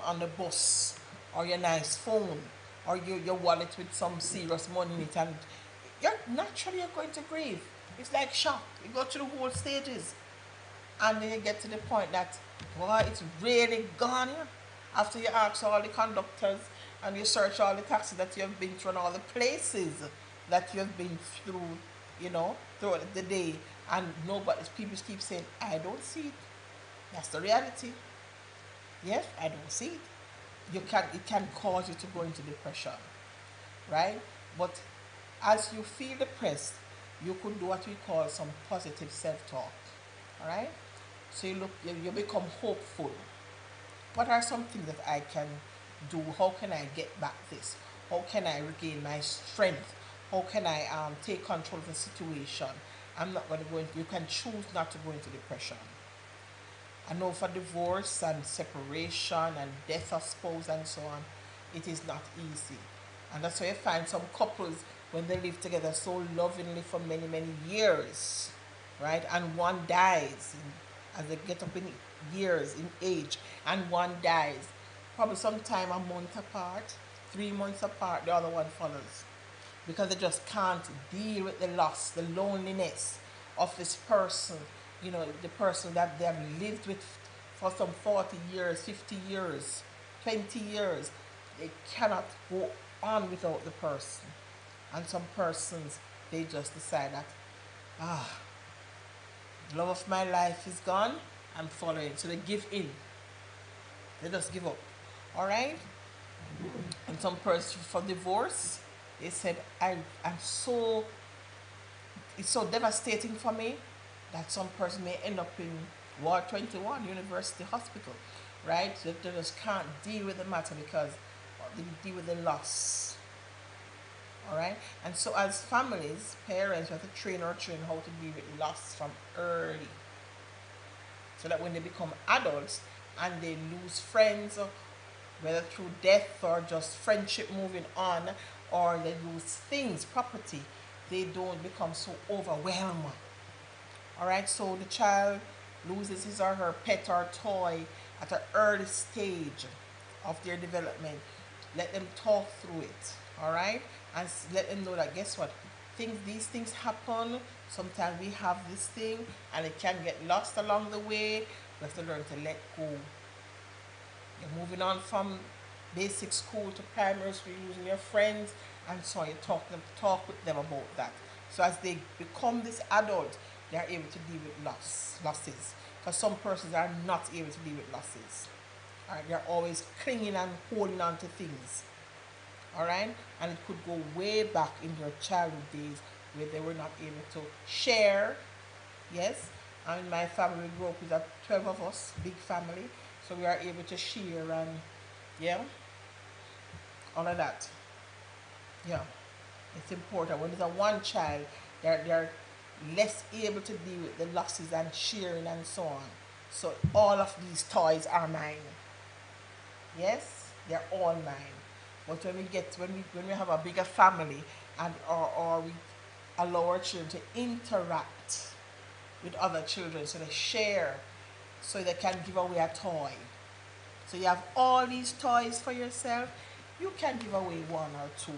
on the bus, or your nice phone, or your wallet with some serious money in it, and you're going to grieve. It's like shock. You go through the whole stages, and then you get to the point that, boy, it's really gone. Yeah? After you ask all the conductors and you search all the taxis that you have been through and all the places that you have been through, throughout the day, and people keep saying, I don't see it. That's the reality. Yes, I don't see it. It can cause you to go into depression, right? But as you feel depressed, you could do what we call some positive self-talk. All right? So you become hopeful. What are some things that I can do? How can I get back this? How can I regain my strength? How can I take control of the situation? I'm not going to go into, you can choose not to go into depression. I know for divorce and separation and death of spouse and so on, it is not easy. And that's why you find some couples, when they live together so lovingly for many, many years, right? And one dies as they get up in years, in age, and one dies. Probably sometime a month apart, 3 months apart, the other one follows. Because they just can't deal with the loss, the loneliness of this person, the person that they have lived with for some 40 years, 50 years, 20 years. They cannot go on without the person. And some persons, they just decide that, the love of my life is gone, I'm following. So they give in. They just give up. All right? And some person for divorce, they said, it's so devastating for me that some person may end up in Ward 21 University Hospital, right? They just can't deal with the matter because they deal with the loss. All right? And so as families, parents, we have to train our children how to deal with loss from early. So that when they become adults and they lose friends, whether through death or just friendship moving on, or they lose things, property, they don't become so overwhelmed. All right, so the child loses his or her pet or toy at an early stage of their development. Let them talk through it, all right, and let them know that, guess what, these things happen. Sometimes we have this thing and it can get lost along the way. We have to learn to let go. You're moving on from basic school to primary school, using your friends, and so you talk with them about that. So as they become this adult, they are able to deal with losses. Because some persons are not able to deal with losses. All right, they're always clinging and holding on to things. All right, and it could go way back in their childhood days where they were not able to share. Yes, and in my family we grew up with 12 of us, big family, so we are able to share and all of that. Yeah, it's important. When there's a one child, they're less able to deal with the losses and sharing and so on. So all of these toys are mine. Yes, they're all mine. But when we have a bigger family and or we allow our children to interact with other children, so they share, so they can give away a toy. So you have all these toys for yourself, you can give away one or two.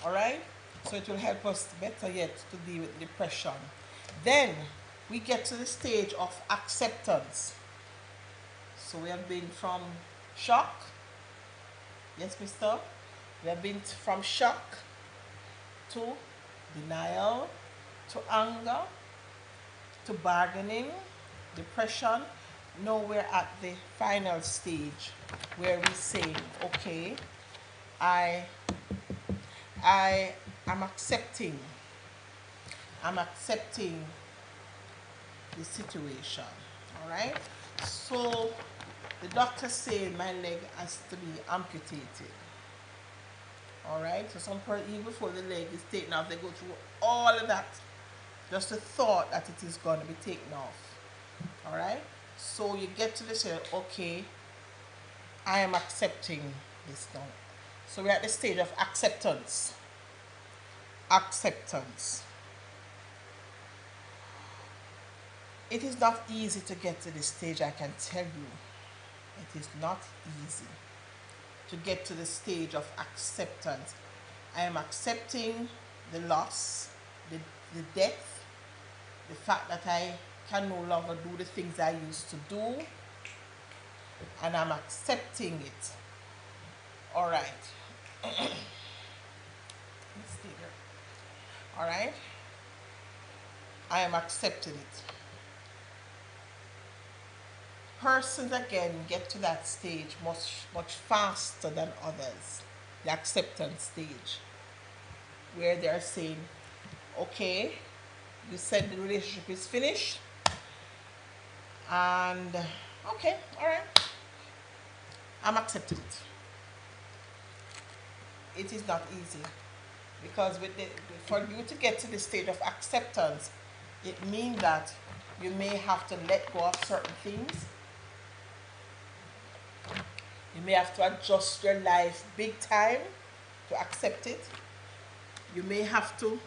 All right? So it will help us better yet to deal with depression. Then we get to the stage of acceptance. So we have been from shock. Yes, mister? We have been from shock to denial, to anger, to bargaining, depression. Now we're at the final stage where we say, okay, I am accepting the situation. All right. So the doctor said my leg has to be amputated. All right. So even before the leg is taken off, they go through all of that. Just the thought that it is going to be taken off. All right. So you get to the stage, okay, I am accepting this now. So we're at the stage of acceptance. Acceptance. It is not easy to get to this stage, I can tell you. It is not easy to get to the stage of acceptance. I am accepting the loss, the death, the fact that I can no longer do the things I used to do, and I'm accepting it. All right. Let's stay there. All right. I am accepting it. Persons again get to that stage much faster than others, the acceptance stage. where they're saying, okay, you said the relationship is finished, and okay, all right, I'm accepting it. It is not easy, because for you to get to the stage of acceptance, it means that you may have to let go of certain things. You may have to adjust your life big time to accept it. You may have to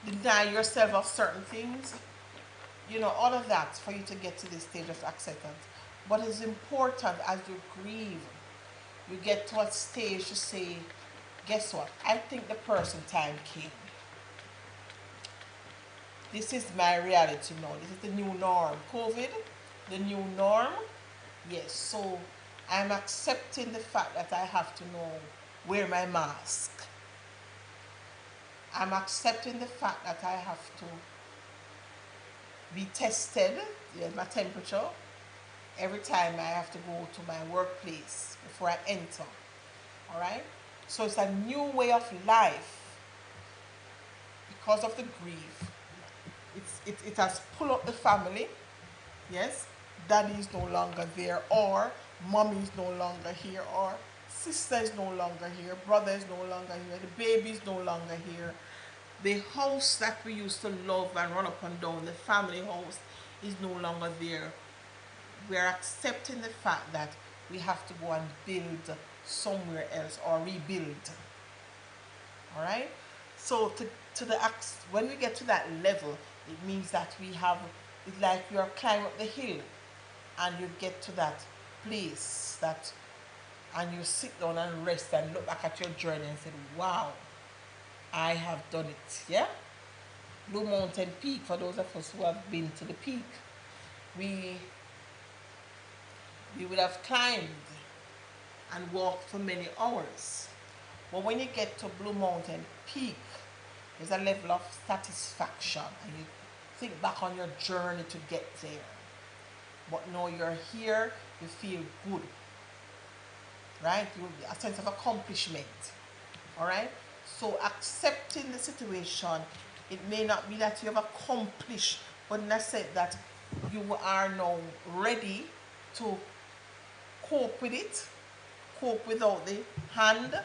deny yourself of certain things. You know, all of that for you to get to this stage of acceptance. But it's important as you grieve, you get to a stage to say, guess what? I think the person time came. This is my reality now. This is the new norm. COVID, the new norm. Yes, so I'm accepting the fact that I have to know wear my mask. I'm accepting the fact that I have to be tested, my temperature, every time I have to go to my workplace before I enter. All right? So it's a new way of life because of the grief. It has pulled up the family. Yes, daddy is no longer there, or mommy is no longer here, or sister is no longer here, brother is no longer here, the baby is no longer here. The house that we used to love and run up and down, the family house, is no longer there. We are accepting the fact that we have to go and build somewhere else or rebuild. All right. So when we get to that level, it means that we have, it's like you are climbing up the hill, and you get to that place and you sit down and rest and look back at your journey and say, wow, I have done it. Yeah. Blue Mountain Peak, for those of us who have been to the peak, we would have climbed and walked for many hours. But when you get to Blue Mountain Peak, there's a level of satisfaction, and you think back on your journey to get there. But now you're here, you feel good, right? A sense of accomplishment. All right. So accepting the situation, it may not be that you have accomplished, but in a sense that you are now ready to cope with it, cope without the hand,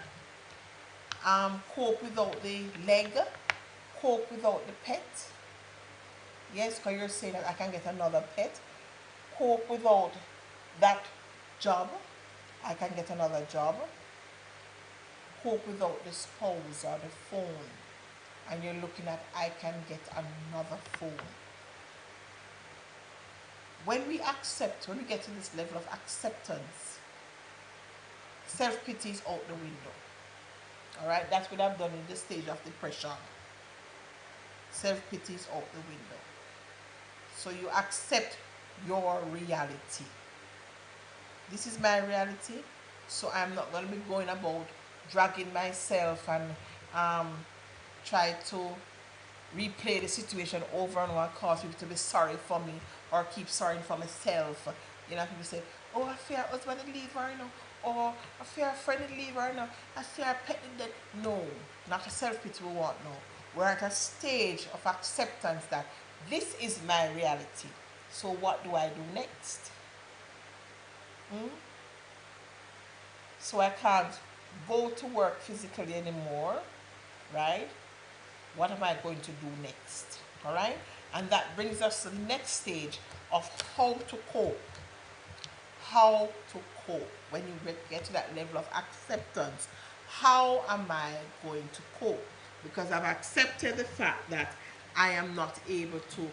cope without the leg, cope without the pet. Yes, because you're saying that I can get another pet. Cope without that job, I can get another job. Cope without the spouse or the phone, and you're looking at, I can get another phone. When we get to this level of acceptance, self-pity is out the window. All right, that's what I've done in this stage of depression. Self-pity is out the window. So you accept your reality. This is my reality, so I'm not going to be going about dragging myself and try to replay the situation over and over, cause people to be sorry for me or keep sorry for myself. You know, people say, oh, I fear husband to leave her, you know, or I fear a friend to leave her, you know, I fear a pet to death. No, not a self-pity we want now. We're at a stage of acceptance that this is my reality. So what do I do next? So I can't go to work physically anymore, right? What am I going to do next? All right? And that brings us to the next stage of how to cope. How to cope. When you get to that level of acceptance, how am I going to cope? Because I've accepted the fact that I am not able to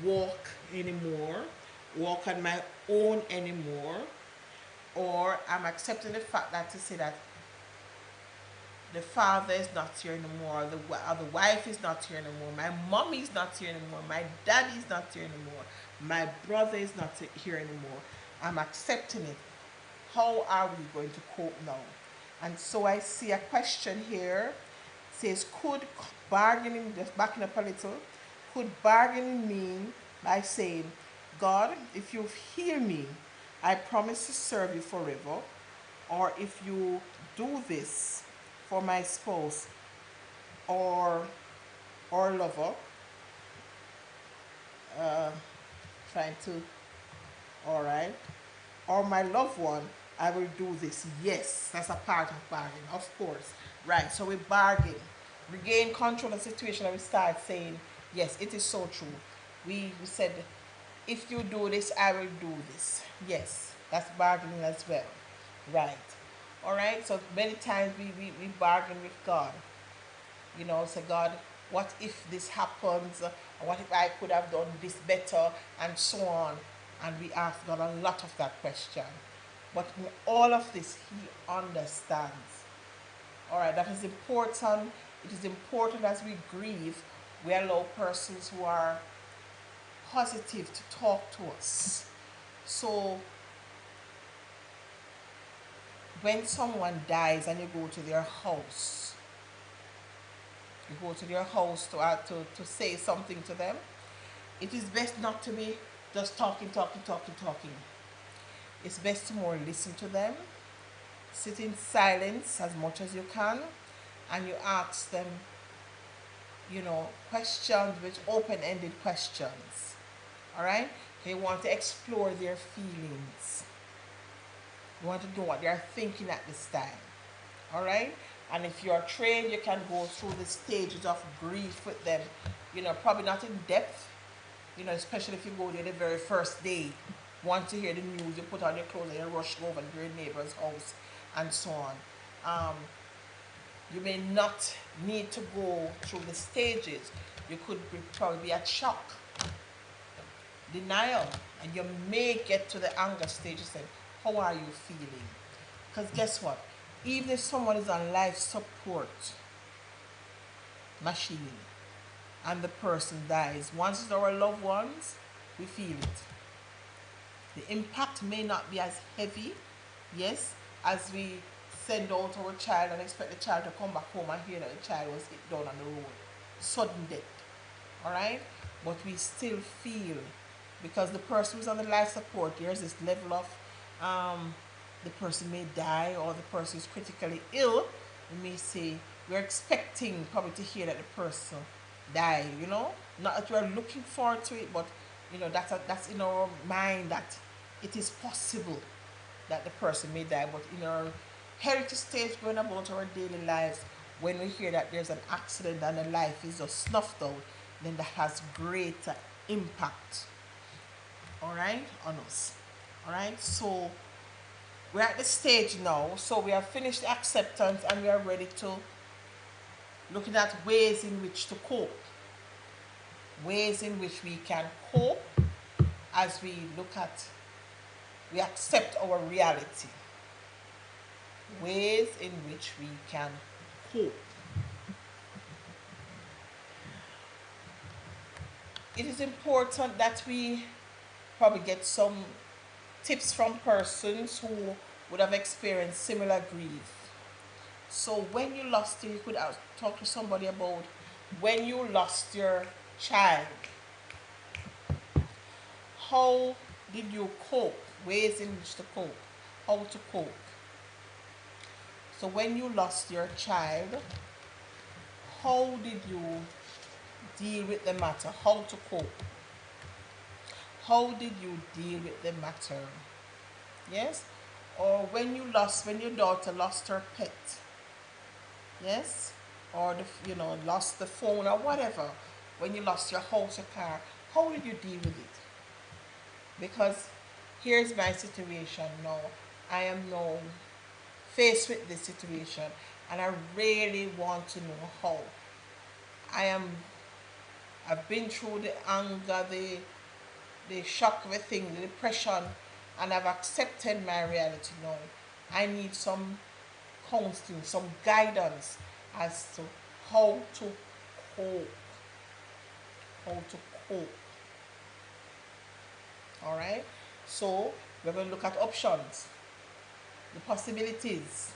walk anymore, walk on my own anymore, or I'm accepting the fact that to say that the father is not here anymore, the wife is not here anymore, my mommy is not here anymore, my daddy is not here anymore, my brother is not here anymore. I'm accepting it. How are we going to cope now? And so I see a question here. It says, could bargaining, just backing up a little, could bargaining mean by saying, God, if you heal me, I promise to serve you forever? or if you do this for my spouse or lover, trying to, all right, or my loved one, I will do this. Yes, that's a part of bargain, of course. Right, so we bargain. Regain control of the situation and we start saying, yes, it is so true. We said, if you do this, I will do this. Yes, that's bargaining as well. Right. All right, so many times we bargain with God. You know, say, God, what if this happens? Or what if I could have done this better? And so on. And we ask God a lot of that question. But in all of this, He understands. All right, that is important. It is important as we grieve, we allow persons who are positive to talk to us. So when someone dies and you go to their house, to say something to them, it is best not to be just talking. It's best to more listen to them, sit in silence as much as you can, and you ask them, questions, which open-ended questions. All right? You want to explore their feelings. You want to know what they are thinking at this time. All right? And if you are trained, you can go through the stages of grief with them. Probably not in depth, especially if you go there the very first day. Once you hear the news, you put on your clothes and you rush over to your neighbor's house and so on. You may not need to go through the stages. You could probably be at shock, denial, and you may get to the anger stage and say, how are you feeling? Because guess what? Even if someone is on life support machine and the person dies, once it's our loved ones, we feel it. The impact may not be as heavy, yes, as we send out our child and expect the child to come back home and hear that the child was hit down on the road. Sudden death. Alright? But we still feel, because the person who's on the life support, there's this level of the person may die or the person is critically ill. We may say, we're expecting probably to hear that the person died, Not that we're looking forward to it, but that's in our mind that it is possible that the person may die. But in our heritage stage going about our daily lives, when we hear that there's an accident and a life is just snuffed out, then that has greater impact, all right, on us. All right, so we're at the stage now, so we have finished the acceptance and we are ready to looking at ways in which to cope, ways in which we can cope as we accept our reality, ways in which we can cope. It is important that we probably get some tips from persons who would have experienced similar grief. So when you lost you could talk to somebody about when you lost your child. How did you cope? Ways in which to cope. How to cope. So when you lost your child, how did you deal with the matter? How to cope? How did you deal with the matter? Yes? Or when your daughter lost her pet. Yes? Or lost the phone or whatever. When you lost your house or car, how did you deal with it? Because here's my situation now. I am now faced with this situation and I really want to know how. I've been through the anger, the shock of a thing, the depression, and I've accepted my reality now. I need some counseling, some guidance as to how to cope. How to cope. Alright? So we're going to look at options, the possibilities.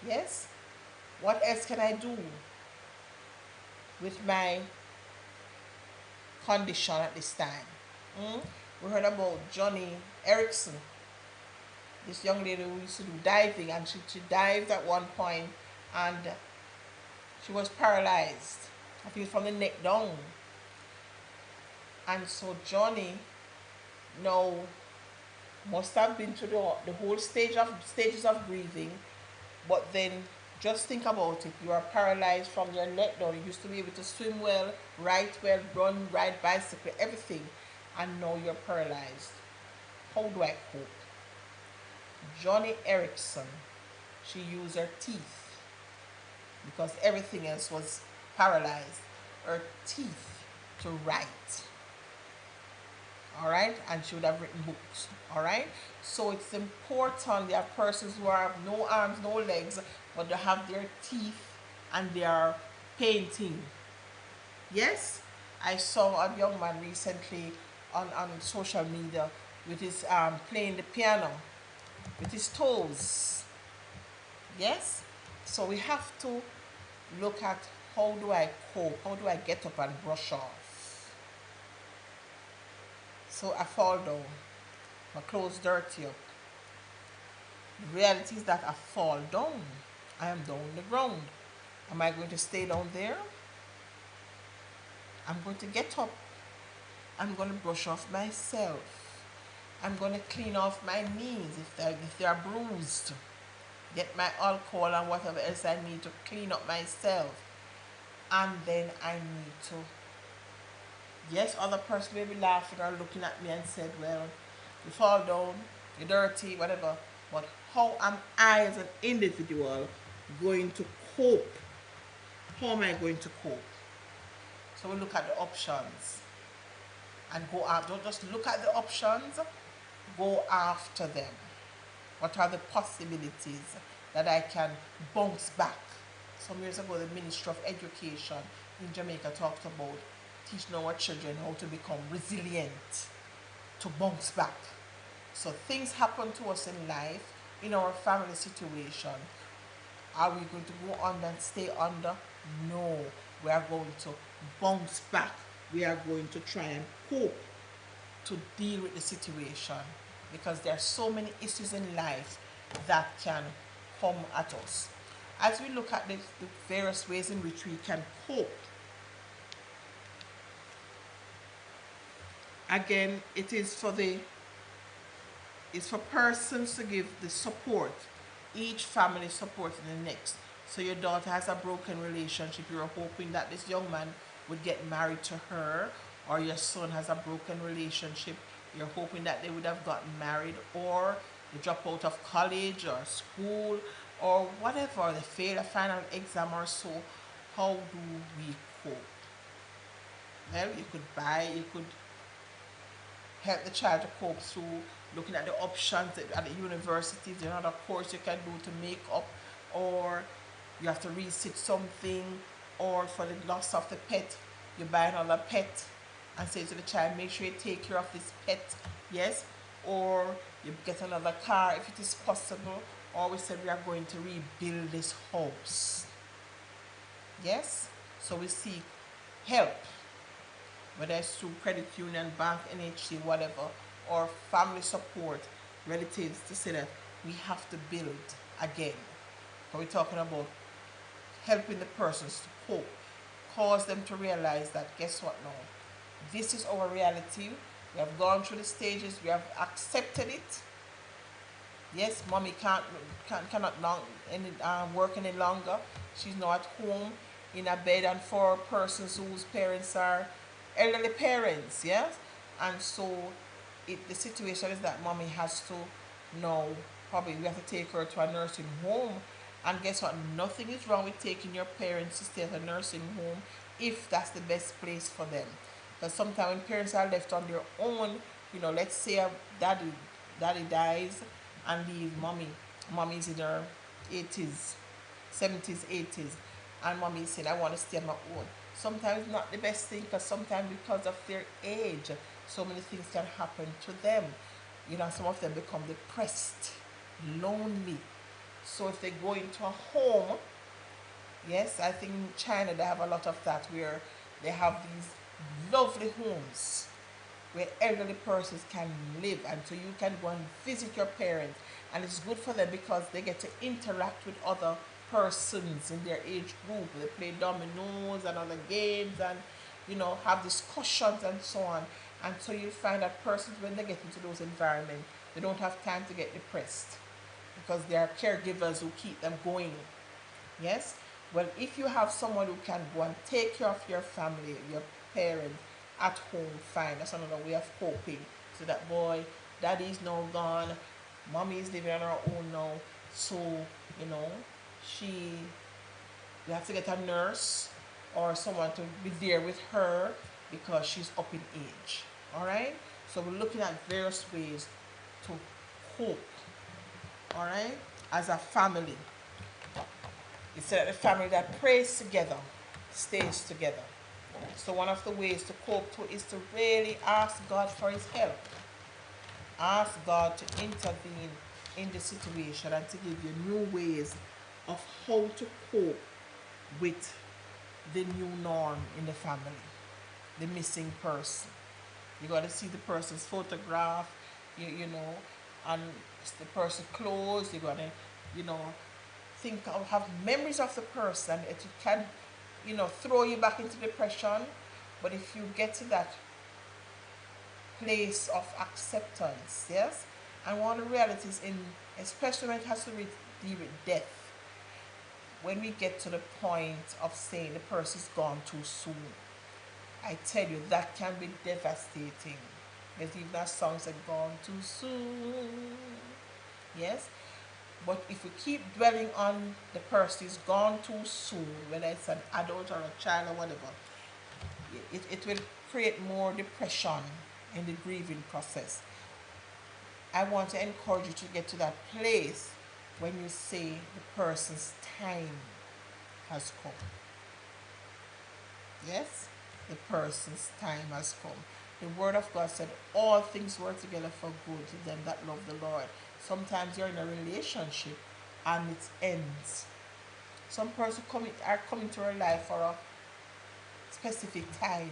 Yes? What else can I do with my condition at this time? We heard about Johnny Erickson. this young lady who used to do diving, and she dived at one point and she was paralyzed. I think from the neck down. And so Johnny now must have been through the whole stages of grieving, but then just think about it. You are paralyzed from your neck down. You used to be able to swim well, write well, run, ride bicycle, everything, and now you're paralyzed. How do I cope? Johnny Erickson, she used her teeth because everything else was paralyzed. Her teeth to write. All right, and she would have written books. All right, so it's important. There are persons who have no arms, no legs, but they have their teeth and they are painting. Yes, I saw a young man recently on social media with his playing the piano with his toes. Yes, so we have to look at how do I cope, how do I get up and brush off. So I fall down, my clothes dirty up. The reality is that I fall down. I am down on the ground. Am I going to stay down there? I'm going to get up. I'm going to brush off myself. I'm going to clean off my knees if they are bruised. Get my alcohol and whatever else I need to clean up myself. And then I need to, yes, other person may be laughing or looking at me and said, well, you fall down, you're dirty, whatever. But how am I as an individual going to cope? How am I going to cope? So we look at the options and go out. Don't just look at the options, go after them. What are the possibilities that I can bounce back? Some years ago, the Ministry of Education in Jamaica talked about teaching our children how to become resilient, to bounce back. So things happen to us in life, in our family situation. Are we going to go under and stay under? No. We are going to bounce back. We are going to try and cope to deal with the situation, because there are so many issues in life that can come at us. As we look at the various ways in which we can cope, again, it's for persons to give the support, each family supporting the next. So your daughter has a broken relationship, you're hoping that this young man would get married to her, or your son has a broken relationship, you're hoping that they would have gotten married, or they drop out of college or school or whatever, they fail a final exam or so. How do we cope? Well, you could help the child to cope through looking at the options at the universities. There's another course you can do to make up, or you have to resit something, or for the loss of the pet, you buy another pet and say to the child, make sure you take care of this pet, yes, or you get another car if it is possible, or we said we are going to rebuild this house, yes. So we seek help, whether it's through credit union, bank, NHC, whatever, or family support, relatives, to say that we have to build again. So we're talking about helping the persons to cope, cause them to realize that, guess what now? This is our reality. We have gone through the stages. We have accepted it. Yes, mommy cannot work any longer. She's now at home in a bed, and for persons whose parents are elderly parents, yes, and so the situation is that mommy has to now, probably we have to take her to a nursing home. And guess what? Nothing is wrong with taking your parents to stay at a nursing home if that's the best place for them. Because sometimes when parents are left on their own, let's say a daddy dies and leave mommy. Mommy's in her 80s, 70s, 80s, and mommy said, I want to stay on my own. Sometimes not the best thing, because sometimes because of their age, so many things can happen to them. Some of them become depressed, lonely. So if they go into a home, yes, I think in China they have a lot of that, where they have these lovely homes, where elderly persons can live, and so you can go and visit your parents, and it's good for them because they get to interact with other persons in their age group. They play dominoes and other games, and have discussions and so on. And so you find that persons, when they get into those environments, they don't have time to get depressed because there are caregivers who keep them going. Yes. Well, if you have someone who can go and take care of your family, your parents at home, fine. That's another way of coping. So that, boy, daddy's now gone, mommy is living on her own now. So, you know, she you have to get a nurse or someone to be there with her because she's up in age. Alright? So we're looking at various ways to cope. Alright? As a family. It's that the family that prays together stays together. So one of the ways to cope to is to really ask God for his help. Ask God to intervene in the situation and to give you new ways of how to cope with the new norm in the family, the missing person. You got to see the person's photograph, you know, and the person's clothes. You got to, think of, have memories of the person. It can, throw you back into depression. But if you get to that place of acceptance, yes, and one of the realities especially when it has to deal with death, when we get to the point of saying the person's gone too soon, I tell you, that can be devastating. There's even that song said, gone too soon. Yes? But if we keep dwelling on the person who's gone too soon, whether it's an adult or a child or whatever, it will create more depression in the grieving process. I want to encourage you to get to that place when you say the person's time has come. Yes? The person's time has come. The word of God said all things work together for good to them that love the Lord. Sometimes you're in a relationship and it ends. Some person are coming to our life for a specific time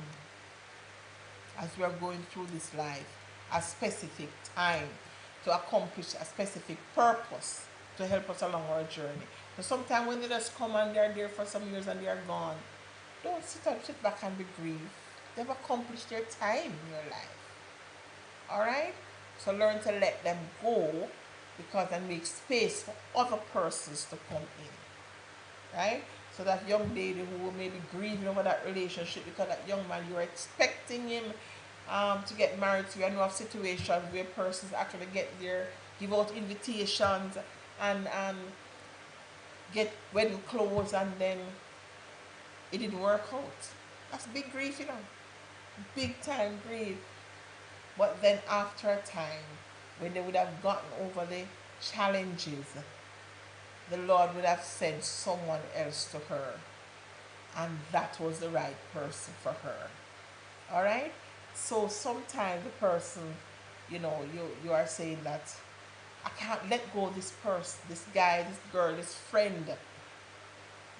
as we are going through this life. A specific time to accomplish a specific purpose to help us along our journey. So sometimes when they just come and they're there for some years and they're gone, don't sit back and be grieved. They've accomplished their time in your life. Alright? So learn to let them go because and make space for other persons to come in. Right? So that young lady who may be grieving over that relationship because that young man, you're expecting him to get married to you. I know of situations where persons actually get there, give out invitations and get wedding clothes and then it didn't work out. That's big grief, big time grief. But then after a time, when they would have gotten over the challenges, the Lord would have sent someone else to her, and that was the right person for her. All right? So sometimes the person, you are saying that I can't let go of this person, this guy, this girl, this friend.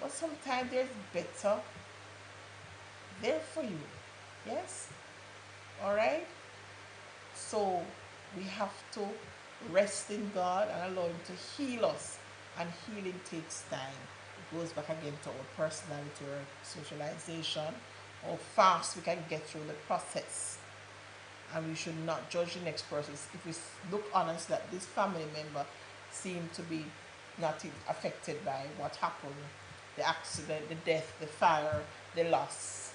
But sometimes there's better there for you. Yes? All right? So we have to rest in God and allow him to heal us. And healing takes time. It goes back again to our personality, our socialization, how fast we can get through the process. And we should not judge the next person. If we look honest that this family member seemed to be not affected by what happened, the accident, the death, the fire, the loss,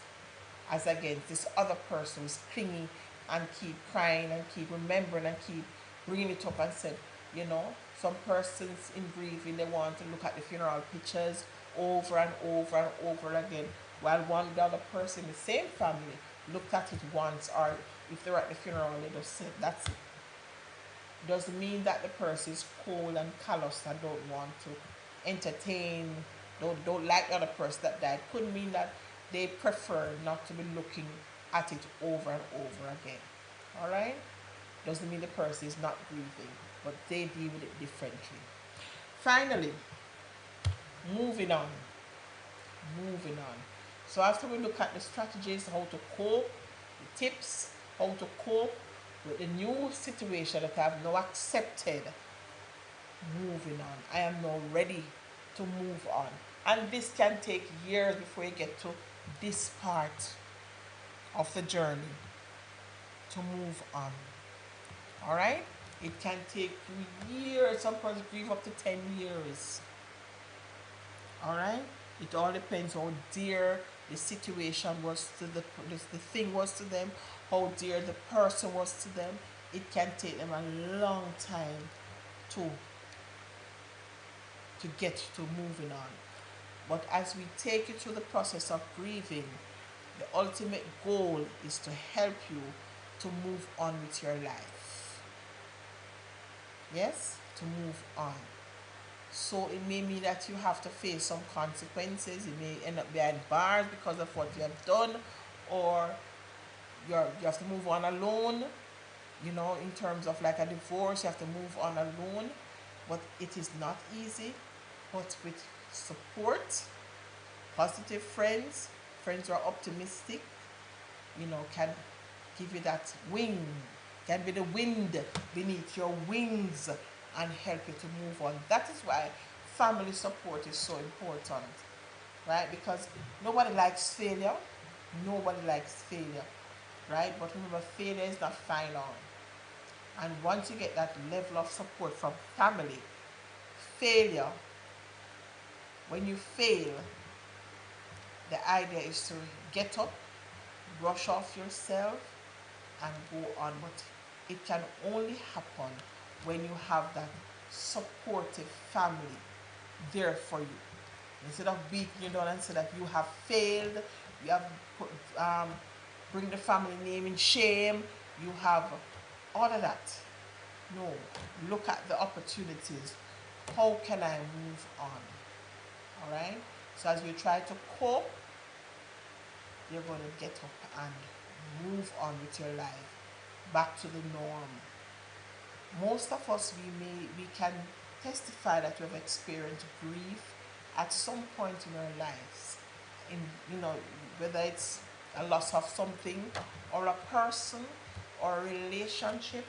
as against this other person who's clingy and keep crying and keep remembering and keep bringing it up and said, some persons in grieving, they want to look at the funeral pictures over and over and over again, while one other person in the same family looked at it once, or if they're at the funeral, they just said, that's it. Doesn't mean that the person is cold and callous and don't want to entertain, don't like the other person that died. Could mean that they prefer not to be looking at it over and over again. Alright? Doesn't mean the person is not grieving, but they deal with it differently. Finally, moving on. So after we look at the strategies, how to cope, the tips, how to cope with the new situation that I have now accepted. Moving on. I am now ready to move on. And this can take years before you get to this part of the journey to move on. All right? It can take years. Some persons grieve up to 10 years. All right? It all depends how dear the situation was to the thing was to them, how dear the person was to them. It can take them a long time to get to moving on. But as we take you through the process of grieving, the ultimate goal is to help you to move on with your life. Yes? To move on. So it may mean that you have to face some consequences. It may end up behind bars because of what you have done, or you have to move on alone. You know, in terms of like a divorce, you have to move on alone. But it is not easy. But with support, positive friends, friends who are optimistic, you know, can give you that wing, can be the wind beneath your wings and help you to move on. That is why family support is so important, right? Because nobody likes failure. Nobody likes failure, right? But remember, failure is not final. And once you get that level of support from family, failure, when you fail, the idea is to get up, brush off yourself, and go on. But it can only happen when you have that supportive family there for you. Instead of beating you down and say that you have failed, you have put, bring the family name in shame, you have all of that. No, look at the opportunities. How can I move on? All right? So as you try to cope, you're going to get up and move on with your life back to the norm. Most of us, we can testify that we have experienced grief at some point in our lives. In, you know, whether it's a loss of something or a person or a relationship,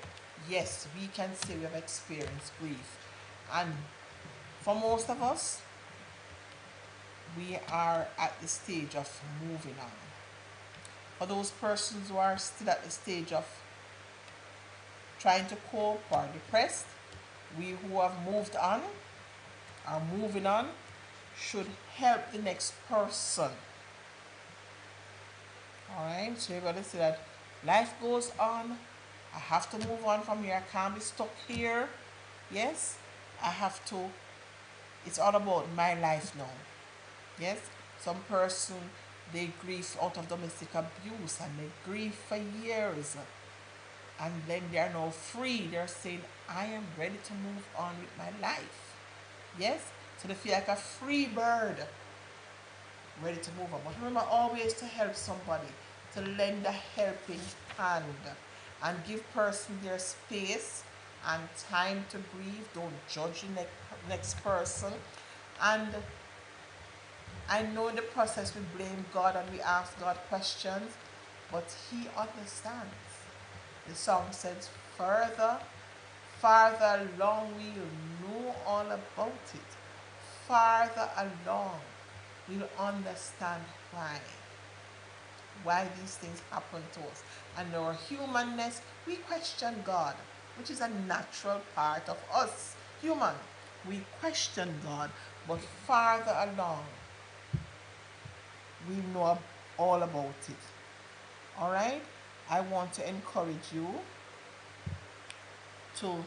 yes, we can say we have experienced grief. And for most of us, we are at the stage of moving on. For those persons who are still at the stage of trying to cope or depressed, we who have moved on, are moving on, should help the next person. Alright, so you're going to say that life goes on. I have to move on from here. I can't be stuck here. Yes, I have to. It's all about my life now. Yes, some person, they grieve out of domestic abuse and they grieve for years. And then they are now free. They're saying, I am ready to move on with my life. Yes, so they feel like a free bird, ready to move on. But remember always to help somebody, to lend a helping hand and give person their space and time to grieve. Don't judge the next person. And I know in the process we blame God and we ask God questions, but He understands. The song says, farther along we'll know all about it. Farther along we'll understand why these things happen to us. And our humanness, we question God, which is a natural part of us, human. We question God, but farther along, we know all about it. All right? I want to encourage you to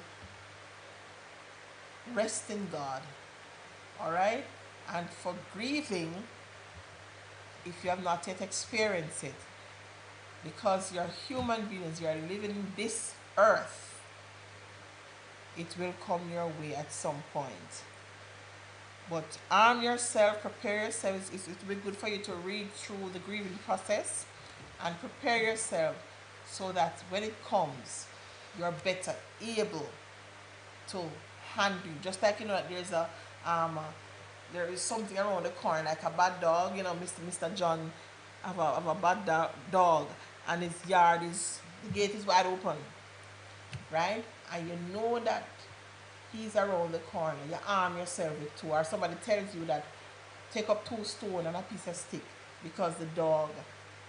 rest in God. All right? And for grieving, if you have not yet experienced it, because you're human beings, you're living in this earth, it will come your way at some point. But arm yourself, prepare yourself. It will be good for you to read through the grieving process and prepare yourself so that when it comes, you're better able to handle it. Just like, you know, there is something around the corner, like a bad dog. You know, Mr. John have a bad dog, and his yard is the gate is wide open, right? And you know that he's around the corner. You arm yourself with two, or somebody tells you that take up 2 stones and a piece of stick because the dog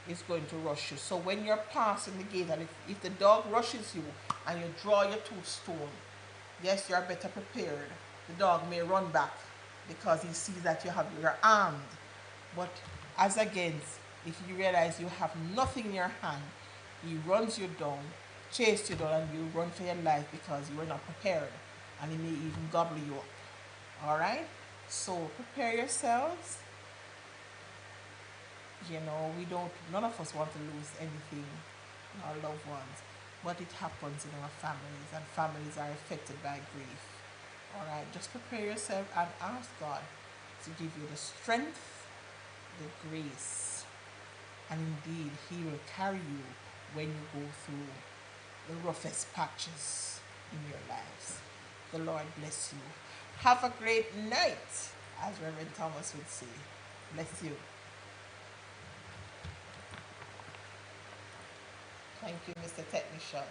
is going to rush you. So when you're passing the gate, and if the dog rushes you and you draw your 2 stones, yes, you're better prepared. The dog may run back because he sees that you're armed. But as against, if you realize you have nothing in your hand, he runs you down, chases you down, and you run for your life because you were not prepared, and he may even gobble you up. All right? So prepare yourselves. You know, none of us want to lose anything in our loved ones, but it happens in our families, and families are affected by grief. All right, just prepare yourself and ask God to give you the strength, the grace, and indeed, He will carry you when you go through the roughest patches in your lives. The Lord bless you. Have a great night, as Reverend Thomas would say. Bless you. Thank you, Mr. Technician.